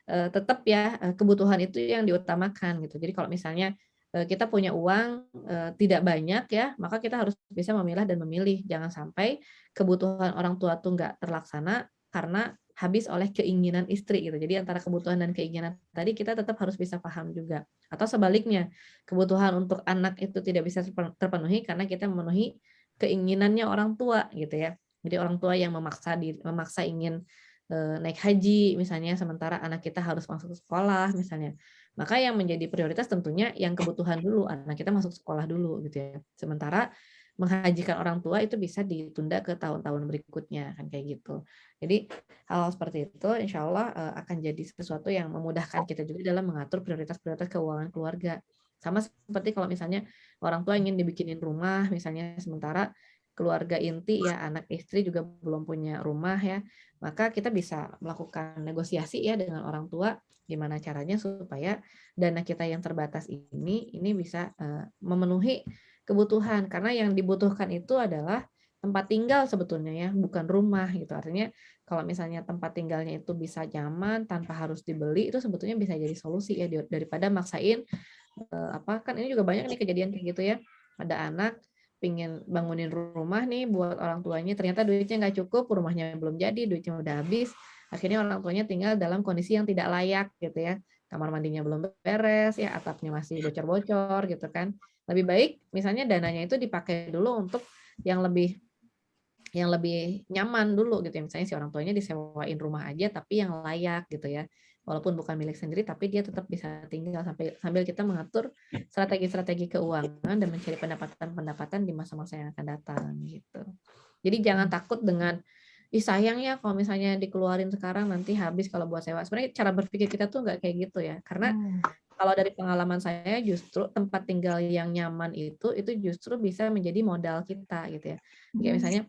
tetap ya kebutuhan itu yang diutamakan gitu. Jadi kalau misalnya kita punya uang tidak banyak ya, maka kita harus bisa memilah dan memilih. Jangan sampai kebutuhan orang tua tuh nggak terlaksana karena habis oleh keinginan istri gitu. Jadi antara kebutuhan dan keinginan tadi kita tetap harus bisa paham juga. Atau sebaliknya, kebutuhan untuk anak itu tidak bisa terpenuhi karena kita memenuhi keinginannya orang tua gitu ya. Jadi orang tua yang memaksa ingin naik haji misalnya, sementara anak kita harus masuk sekolah misalnya. Maka yang menjadi prioritas tentunya yang kebutuhan dulu, anak kita masuk sekolah dulu gitu ya. Sementara menghajikan orang tua itu bisa ditunda ke tahun-tahun berikutnya kan kayak gitu. Jadi hal seperti itu insya Allah akan jadi sesuatu yang memudahkan kita juga dalam mengatur prioritas-prioritas keuangan keluarga. Sama seperti kalau misalnya orang tua ingin dibikinin rumah misalnya, sementara keluarga inti ya anak istri juga belum punya rumah ya, maka kita bisa melakukan negosiasi ya dengan orang tua gimana caranya supaya dana kita yang terbatas ini bisa memenuhi kebutuhan, karena yang dibutuhkan itu adalah tempat tinggal sebetulnya ya, bukan rumah gitu. Artinya kalau misalnya tempat tinggalnya itu bisa nyaman tanpa harus dibeli, itu sebetulnya bisa jadi solusi ya daripada maksain apa, kan ini juga banyak nih kejadian kayak gitu ya. Ada anak pingin bangunin rumah nih buat orang tuanya, ternyata duitnya nggak cukup, rumahnya belum jadi, duitnya udah habis, akhirnya orang tuanya tinggal dalam kondisi yang tidak layak gitu ya, kamar mandinya belum beres ya, atapnya masih bocor-bocor gitu kan. Lebih baik misalnya dananya itu dipakai dulu untuk yang lebih nyaman dulu gitu ya, misalnya si orang tuanya disewain rumah aja tapi yang layak gitu ya, walaupun bukan milik sendiri tapi dia tetap bisa tinggal sambil kita mengatur strategi-strategi keuangan dan mencari pendapatan-pendapatan di masa-masa yang akan datang gitu. Jadi jangan takut dengan sayang ya kalau misalnya dikeluarin sekarang nanti habis kalau buat sewa. Sebenarnya cara berpikir kita tuh nggak kayak gitu ya, karena kalau dari pengalaman saya justru tempat tinggal yang nyaman itu justru bisa menjadi modal kita gitu ya. Kayak misalnya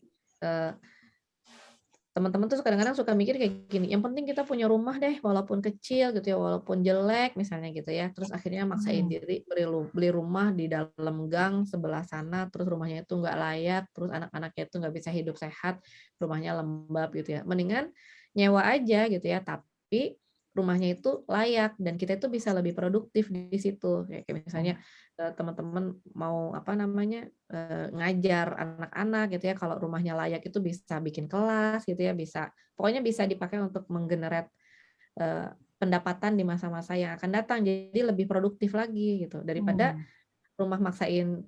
teman-teman tuh kadang-kadang suka mikir kayak gini, yang penting kita punya rumah deh, walaupun kecil gitu ya, walaupun jelek misalnya gitu ya, terus akhirnya maksain diri beli rumah di dalam gang sebelah sana, terus rumahnya itu nggak layak, terus anak-anaknya itu nggak bisa hidup sehat, rumahnya lembab gitu ya. Mendingan nyewa aja gitu ya, tapi rumahnya itu layak dan kita itu bisa lebih produktif di situ. Kayak misalnya teman-teman mau apa namanya ngajar anak-anak gitu ya, kalau rumahnya layak itu bisa bikin kelas gitu ya, bisa pokoknya bisa dipakai untuk menggenerate pendapatan di masa-masa yang akan datang, jadi lebih produktif lagi gitu daripada rumah maksain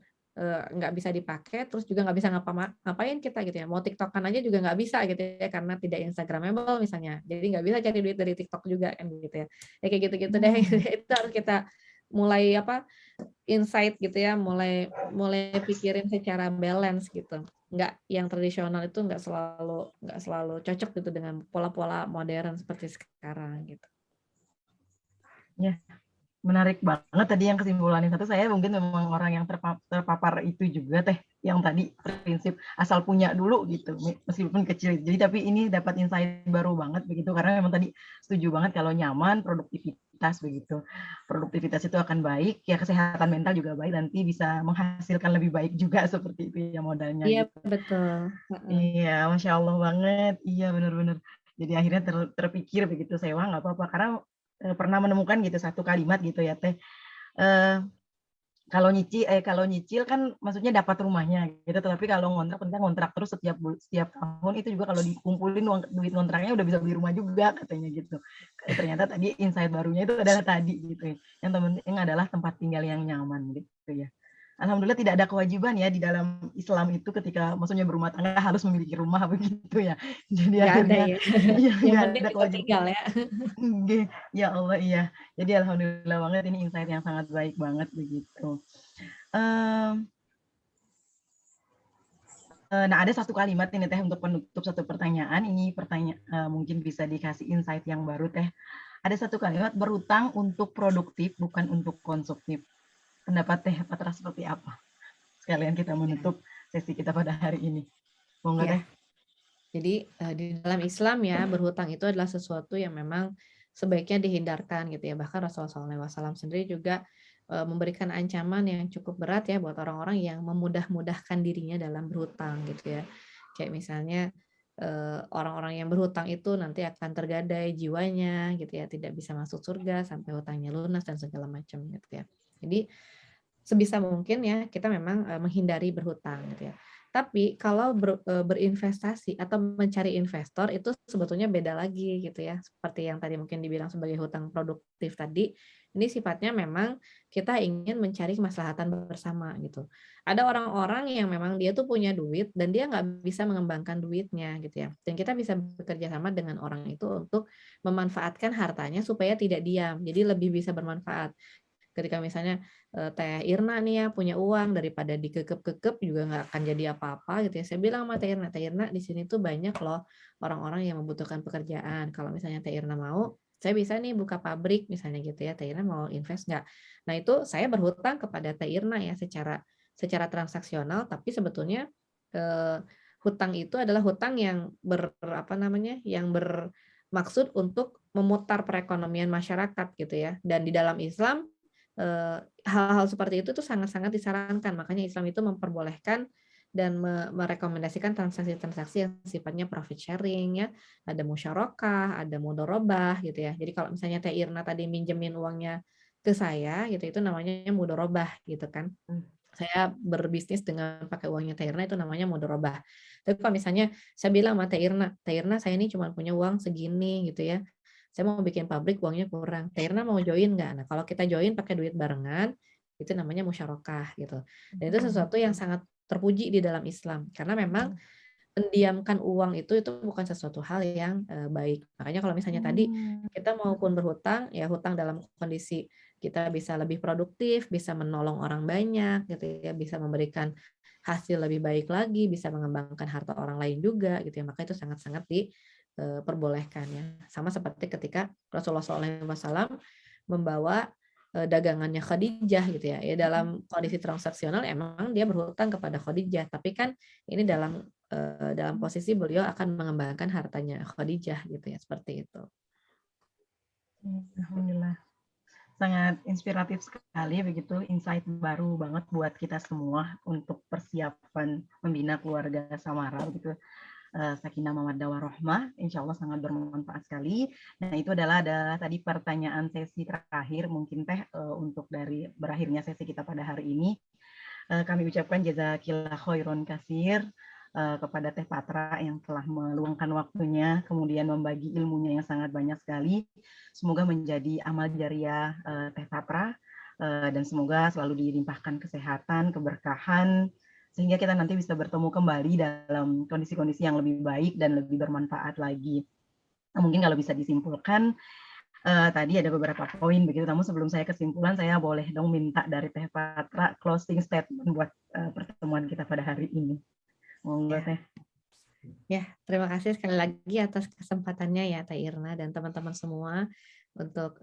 nggak bisa dipakai, terus juga nggak bisa ngapain kita gitu ya, mau tiktokan aja juga nggak bisa gitu ya karena tidak instagramable misalnya, jadi nggak bisa cari duit dari tiktok juga kan gitu ya, kayak gitu-gitu deh. Itu harus kita mulai apa insight gitu ya, mulai pikirin secara balance gitu. Nggak yang tradisional itu nggak selalu cocok gitu dengan pola-pola modern seperti sekarang gitu. Ya, menarik banget tadi yang kesimpulan satu. Saya mungkin memang orang yang terpapar itu juga teh, yang tadi prinsip asal punya dulu gitu, meskipun kecil. Jadi tapi ini dapat insight baru banget begitu, karena memang tadi setuju banget kalau nyaman, produktivitas begitu. Produktivitas itu akan baik, ya kesehatan mental juga baik, nanti bisa menghasilkan lebih baik juga seperti itu ya modalnya Iya gitu. betul. Iya, Masya Allah banget. Iya, benar-benar. Jadi akhirnya terpikir begitu, sewa nggak apa-apa. Karena pernah menemukan gitu satu kalimat gitu ya Teh. Eh, kalau nyicil kan maksudnya dapat rumahnya gitu, tapi kalau ngontrak penting ngontrak terus setiap tahun, itu juga kalau dikumpulin duit ngontraknya udah bisa beli rumah juga katanya gitu. Ternyata tadi insight barunya itu adalah tadi gitu ya. Yang penting adalah tempat tinggal yang nyaman gitu ya. Alhamdulillah tidak ada kewajiban ya di dalam Islam itu ketika maksudnya berumah tangga harus memiliki rumah begitu ya. Jadi Nggak ada akhirnya ya. ya Yang nggak penting ada bisa kewajiban. tinggal ya. Ya Allah iya. Jadi alhamdulillah banget, ini insight yang sangat baik banget begitu. Nah, ada satu kalimat ini Teh untuk penutup satu pertanyaan. Ini mungkin bisa dikasih insight yang baru Teh. Ada satu kalimat, berutang untuk produktif bukan untuk konsumtif. Pendapat Teh Patra seperti apa? Sekalian kita menutup sesi kita pada hari ini. Monggo Ya. Teh. Jadi di dalam Islam ya, berhutang itu adalah sesuatu yang memang sebaiknya dihindarkan gitu ya. Bahkan Rasulullah SAW sendiri juga memberikan ancaman yang cukup berat ya buat orang-orang yang memudah-mudahkan dirinya dalam berhutang gitu ya. Kayak misalnya orang-orang yang berhutang itu nanti akan tergadai jiwanya gitu ya, tidak bisa masuk surga sampai hutangnya lunas dan segala macam gitu ya. Jadi sebisa mungkin ya kita memang menghindari berhutang gitu ya. Tapi kalau berinvestasi atau mencari investor itu sebetulnya beda lagi gitu ya. Seperti yang tadi mungkin dibilang sebagai hutang produktif tadi, ini sifatnya memang kita ingin mencari kemaslahatan bersama gitu. Ada orang-orang yang memang dia tuh punya duit dan dia nggak bisa mengembangkan duitnya gitu ya. Dan kita bisa bekerja sama dengan orang itu untuk memanfaatkan hartanya supaya tidak diam, jadi lebih bisa bermanfaat. Ketika misalnya Teh Irna nih ya punya uang, daripada dikekep-kekep juga nggak akan jadi apa-apa gitu ya. Saya bilang sama Teh Irna di sini tuh banyak loh orang-orang yang membutuhkan pekerjaan. Kalau misalnya Teh Irna mau, saya bisa nih buka pabrik misalnya gitu ya. Teh Irna mau invest nggak? Nah itu saya berhutang kepada Teh Irna ya secara transaksional, tapi sebetulnya hutang itu adalah hutang yang yang bermaksud untuk memutar perekonomian masyarakat gitu ya. Dan di dalam Islam hal-hal seperti itu tuh sangat-sangat disarankan. Makanya Islam itu memperbolehkan dan merekomendasikan transaksi-transaksi yang sifatnya profit sharing ya, ada musyarakah, ada mudharabah gitu ya. Jadi kalau misalnya Teh Irna tadi minjemin uangnya ke saya gitu, itu namanya mudharabah gitu kan. Saya berbisnis dengan pakai uangnya Teh Irna itu namanya mudharabah. Tapi kalau misalnya saya bilang sama Teh Irna saya ini cuma punya uang segini gitu ya. Saya mau bikin pabrik uangnya kurang. Teh Irna mau join nggak? Nah, kalau kita join pakai duit barengan, itu namanya musyarakah gitu. Dan itu sesuatu yang sangat terpuji di dalam Islam karena memang mendiamkan uang itu bukan sesuatu hal yang baik. Makanya kalau misalnya tadi kita maupun berhutang, ya hutang dalam kondisi kita bisa lebih produktif, bisa menolong orang banyak gitu ya, bisa memberikan hasil lebih baik lagi, bisa mengembangkan harta orang lain juga gitu ya. Maka itu sangat-sangat diperbolehkan ya. Sama seperti ketika Rasulullah SAW membawa dagangannya Khadijah gitu ya. Ya dalam kondisi transaksional emang dia berhutang kepada Khadijah, tapi kan ini dalam posisi beliau akan mengembangkan hartanya Khadijah gitu ya, seperti itu. Alhamdulillah. Sangat inspiratif sekali, begitu insight baru banget buat kita semua untuk persiapan membina keluarga Samara begitu. Sakinah mawaddah warahmah, insya Allah sangat bermanfaat sekali. Nah itu adalah tadi pertanyaan sesi terakhir mungkin Teh, untuk dari berakhirnya sesi kita pada hari ini. Kami ucapkan jazakillah khairon kasir kepada Teh Patra yang telah meluangkan waktunya, kemudian membagi ilmunya yang sangat banyak sekali. Semoga menjadi amal jariah Teh Patra, dan semoga selalu dilimpahkan kesehatan, keberkahan, sehingga kita nanti bisa bertemu kembali dalam kondisi-kondisi yang lebih baik dan lebih bermanfaat lagi. Nah, mungkin kalau bisa disimpulkan, tadi ada beberapa poin begitu, namun sebelum saya kesimpulan, saya boleh dong minta dari Teh Patra closing statement buat pertemuan kita pada hari ini. Monggo Teh. Ya, terima kasih sekali lagi atas kesempatannya ya Teh Irna dan teman-teman semua untuk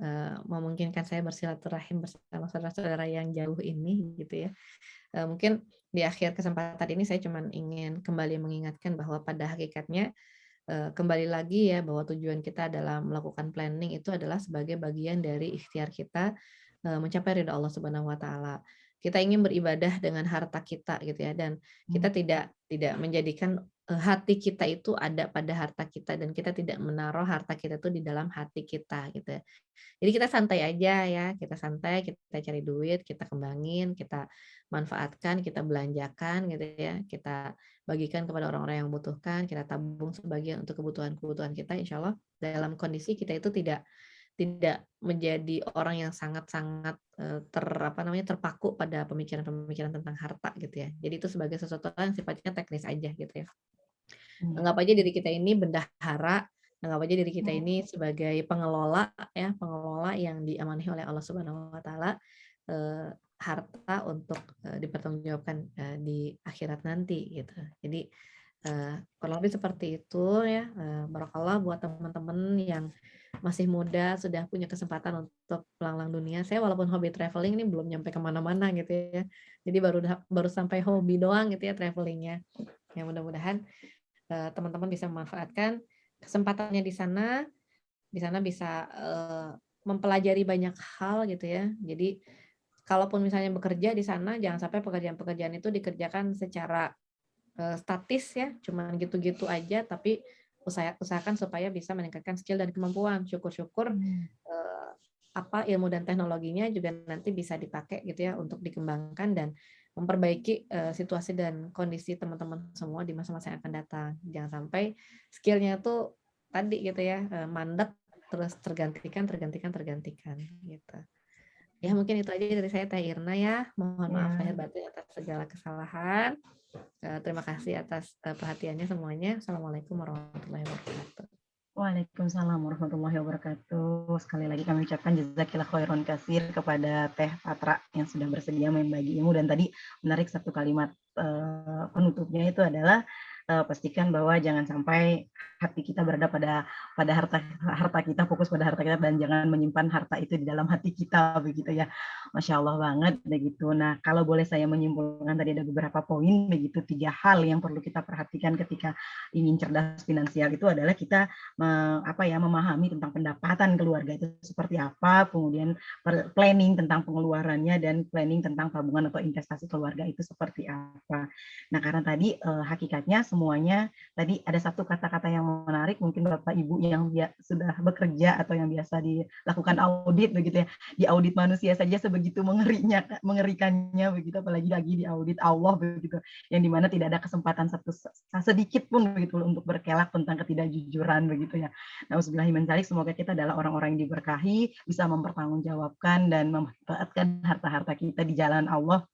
memungkinkan saya bersilaturahim bersama saudara-saudara yang jauh ini gitu ya. Mungkin di akhir kesempatan ini saya cuma ingin kembali mengingatkan bahwa pada hakikatnya kembali lagi ya bahwa tujuan kita dalam melakukan planning itu adalah sebagai bagian dari ikhtiar kita mencapai ridha Allah Subhanahu wa taala. Kita ingin beribadah dengan harta kita gitu ya, dan kita tidak menjadikan hati kita itu ada pada harta kita, dan kita tidak menaruh harta kita itu di dalam hati kita gitu ya. Jadi kita santai aja ya, kita santai, kita cari duit, kita kembangin, kita manfaatkan, kita belanjakan gitu ya, kita bagikan kepada orang-orang yang membutuhkan, kita tabung sebagian untuk kebutuhan-kebutuhan kita, insya Allah dalam kondisi kita itu tidak menjadi orang yang sangat-sangat terpaku pada pemikiran-pemikiran tentang harta gitu ya. Jadi itu sebagai sesuatu yang sifatnya teknis aja gitu ya. Anggap aja diri kita ini bendahara, anggap aja diri kita ini sebagai pengelola ya, pengelola yang diamanahi oleh Allah Subhanahu wa taala harta untuk dipertanggungjawabkan di akhirat nanti gitu. Jadi kurang lebih seperti itu ya. Barakallah buat teman-teman yang masih muda sudah punya kesempatan untuk melanglang dunia. Saya walaupun hobi traveling ini belum nyampe kemana-mana gitu ya. Jadi baru sampai hobi doang gitu ya travelingnya. Ya mudah-mudahan teman-teman bisa memanfaatkan kesempatannya di sana bisa mempelajari banyak hal gitu ya. Jadi kalaupun misalnya bekerja di sana, jangan sampai pekerjaan-pekerjaan itu dikerjakan secara statis ya, cuman gitu-gitu aja, tapi usahakan supaya bisa meningkatkan skill dan kemampuan. Syukur-syukur ilmu dan teknologinya juga nanti bisa dipakai gitu ya untuk dikembangkan dan memperbaiki situasi dan kondisi teman-teman semua di masa-masa yang akan datang. Jangan sampai skillnya tuh tadi gitu ya mandek terus tergantikan gitu. Ya mungkin itu aja dari saya Teh Irna ya. Mohon maaf lahir batin atas segala kesalahan. Terima kasih atas perhatiannya semuanya. Assalamualaikum warahmatullahi wabarakatuh. Waalaikumsalam warahmatullahi wabarakatuh. Sekali lagi kami ucapkan jazakillah khairon kasir kepada Teh Patra yang sudah bersedia membagi ilmu, dan tadi menarik satu kalimat penutupnya itu adalah pastikan bahwa jangan sampai hati kita berada pada harta kita, fokus pada harta kita, dan jangan menyimpan harta itu di dalam hati kita begitu ya. Masya Allah banget begitu. Nah kalau boleh saya menyimpulkan, tadi ada beberapa poin begitu, 3 hal yang perlu kita perhatikan ketika ingin cerdas finansial itu adalah kita memahami tentang pendapatan keluarga itu seperti apa, kemudian planning tentang pengeluarannya, dan planning tentang tabungan atau investasi keluarga itu seperti apa. Nah karena tadi hakikatnya semuanya, tadi ada satu kata-kata yang menarik, mungkin Bapak Ibu yang sudah bekerja atau yang biasa dilakukan audit begitu ya, di audit manusia saja sebegitu mengerikannya begitu, apalagi lagi di audit Allah begitu, yang dimana tidak ada kesempatan sedikit pun begitu untuk berkelak tentang ketidakjujuran begitu ya. Nauzubillahi min dzalik, semoga kita adalah orang-orang yang diberkahi, bisa mempertanggungjawabkan dan memanfaatkan harta-harta kita di jalan Allah.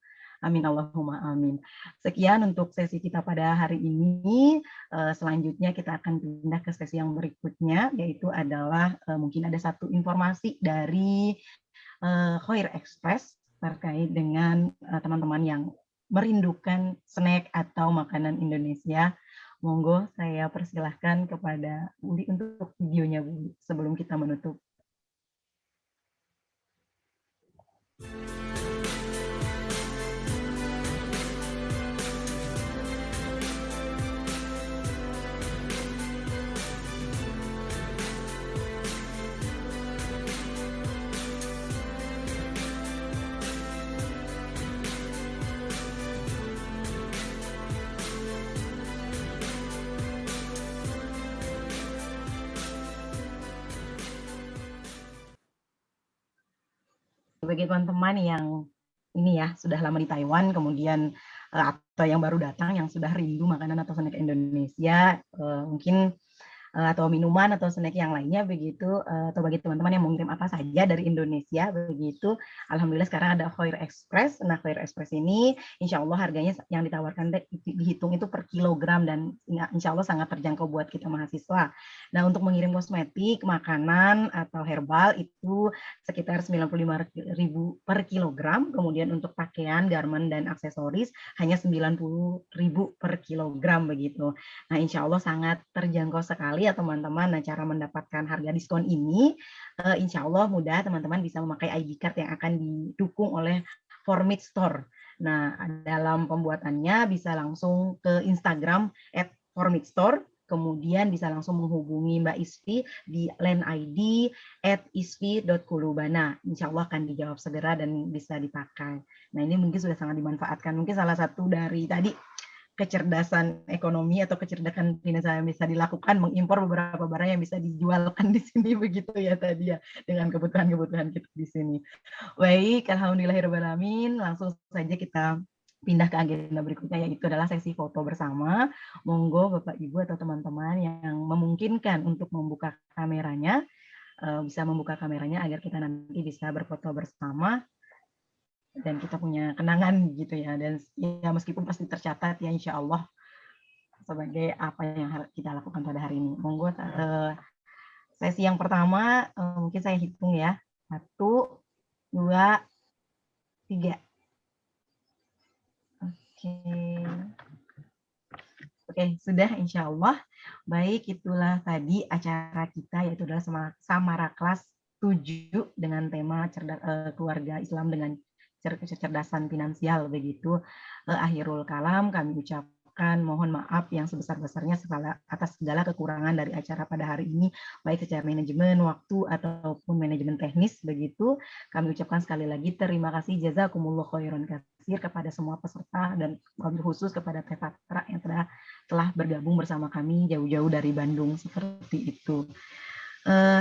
Amin Allahumma amin. Sekian untuk sesi kita pada hari ini. Selanjutnya kita akan pindah ke sesi yang berikutnya, yaitu adalah mungkin ada satu informasi dari Khoir Express terkait dengan teman-teman yang merindukan snack atau makanan Indonesia. Monggo saya persilahkan kepada Budi untuk videonya, Bu, sebelum kita menutup. Bagi teman-teman yang ini ya sudah lama di Taiwan, kemudian atau yang baru datang yang sudah rindu makanan atau snack Indonesia, mungkin atau minuman atau snack yang lainnya begitu, atau bagi teman-teman yang mau ngirim apa saja dari Indonesia begitu, alhamdulillah sekarang ada Khoir Express. Nah, Khoir Express ini insya Allah harganya yang ditawarkan dihitung itu per kilogram dan insya Allah sangat terjangkau buat kita mahasiswa. Nah, untuk mengirim kosmetik, makanan atau herbal itu sekitar 95.000 per kilogram, kemudian untuk pakaian, garment dan aksesoris hanya 90.000 per kilogram begitu. Nah, insya Allah sangat terjangkau sekali ya teman-teman. Nah, cara mendapatkan harga diskon ini, insya Allah mudah, teman-teman bisa memakai ID card yang akan didukung oleh Formit Store. Nah, dalam pembuatannya bisa langsung ke Instagram @formitstore, kemudian bisa langsung menghubungi Mbak Isfi di line ID @isfi.kulubana. Insya Allah akan dijawab segera dan bisa dipakai. Nah, ini mungkin sudah sangat dimanfaatkan. Mungkin salah satu dari tadi kecerdasan ekonomi atau kecerdasan finansial yang bisa dilakukan, mengimpor beberapa barang yang bisa dijualkan di sini begitu ya tadi ya, dengan kebutuhan-kebutuhan kita di sini. Baik, alhamdulillahirobbilalamin, langsung saja kita pindah ke agenda berikutnya, yaitu adalah sesi foto bersama. Monggo Bapak Ibu atau teman-teman yang memungkinkan untuk membuka kameranya, bisa membuka kameranya agar kita nanti bisa berfoto bersama dan kita punya kenangan gitu ya, dan ya meskipun pasti tercatat ya insya Allah sebagai apa yang kita lakukan pada hari ini. Monggo sesi yang pertama mungkin saya hitung ya, 1, 2, 3. Oke, sudah insya Allah. Baik, itulah tadi acara kita, yaitu adalah Samara Kelas 7 dengan tema keluarga Islam dengan kecerdasan finansial begitu. Akhirul kalam, kami ucapkan mohon maaf yang sebesar-besarnya atas segala kekurangan dari acara pada hari ini, baik secara manajemen waktu ataupun manajemen teknis begitu. Kami ucapkan sekali lagi terima kasih, jazakumullah khairan katsir kepada semua peserta dan khusus kepada Teh Patra yang telah bergabung bersama kami jauh-jauh dari Bandung seperti itu.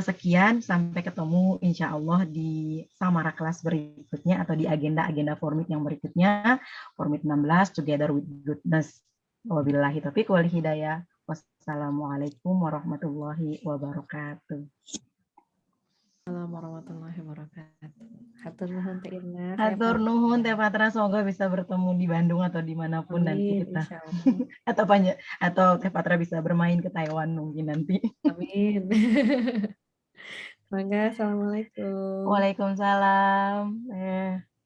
Sekian, sampai ketemu insya Allah di Samara kelas berikutnya atau di agenda-agenda Formit yang berikutnya, Formit 16 Together with Goodness. Wabillahi taufiq wal hidayah. Wassalamualaikum warahmatullahi wabarakatuh. Assalamualaikum warahmatullahi wabarakatuh. Hatur nuhun Teh Irna. Hatur nuhun Teh Patra, semoga bisa bertemu di Bandung atau dimanapun nanti kita. Atau Teh Patra bisa bermain ke Taiwan mungkin nanti. Amin. Semoga assalamualaikum. Waalaikumsalam.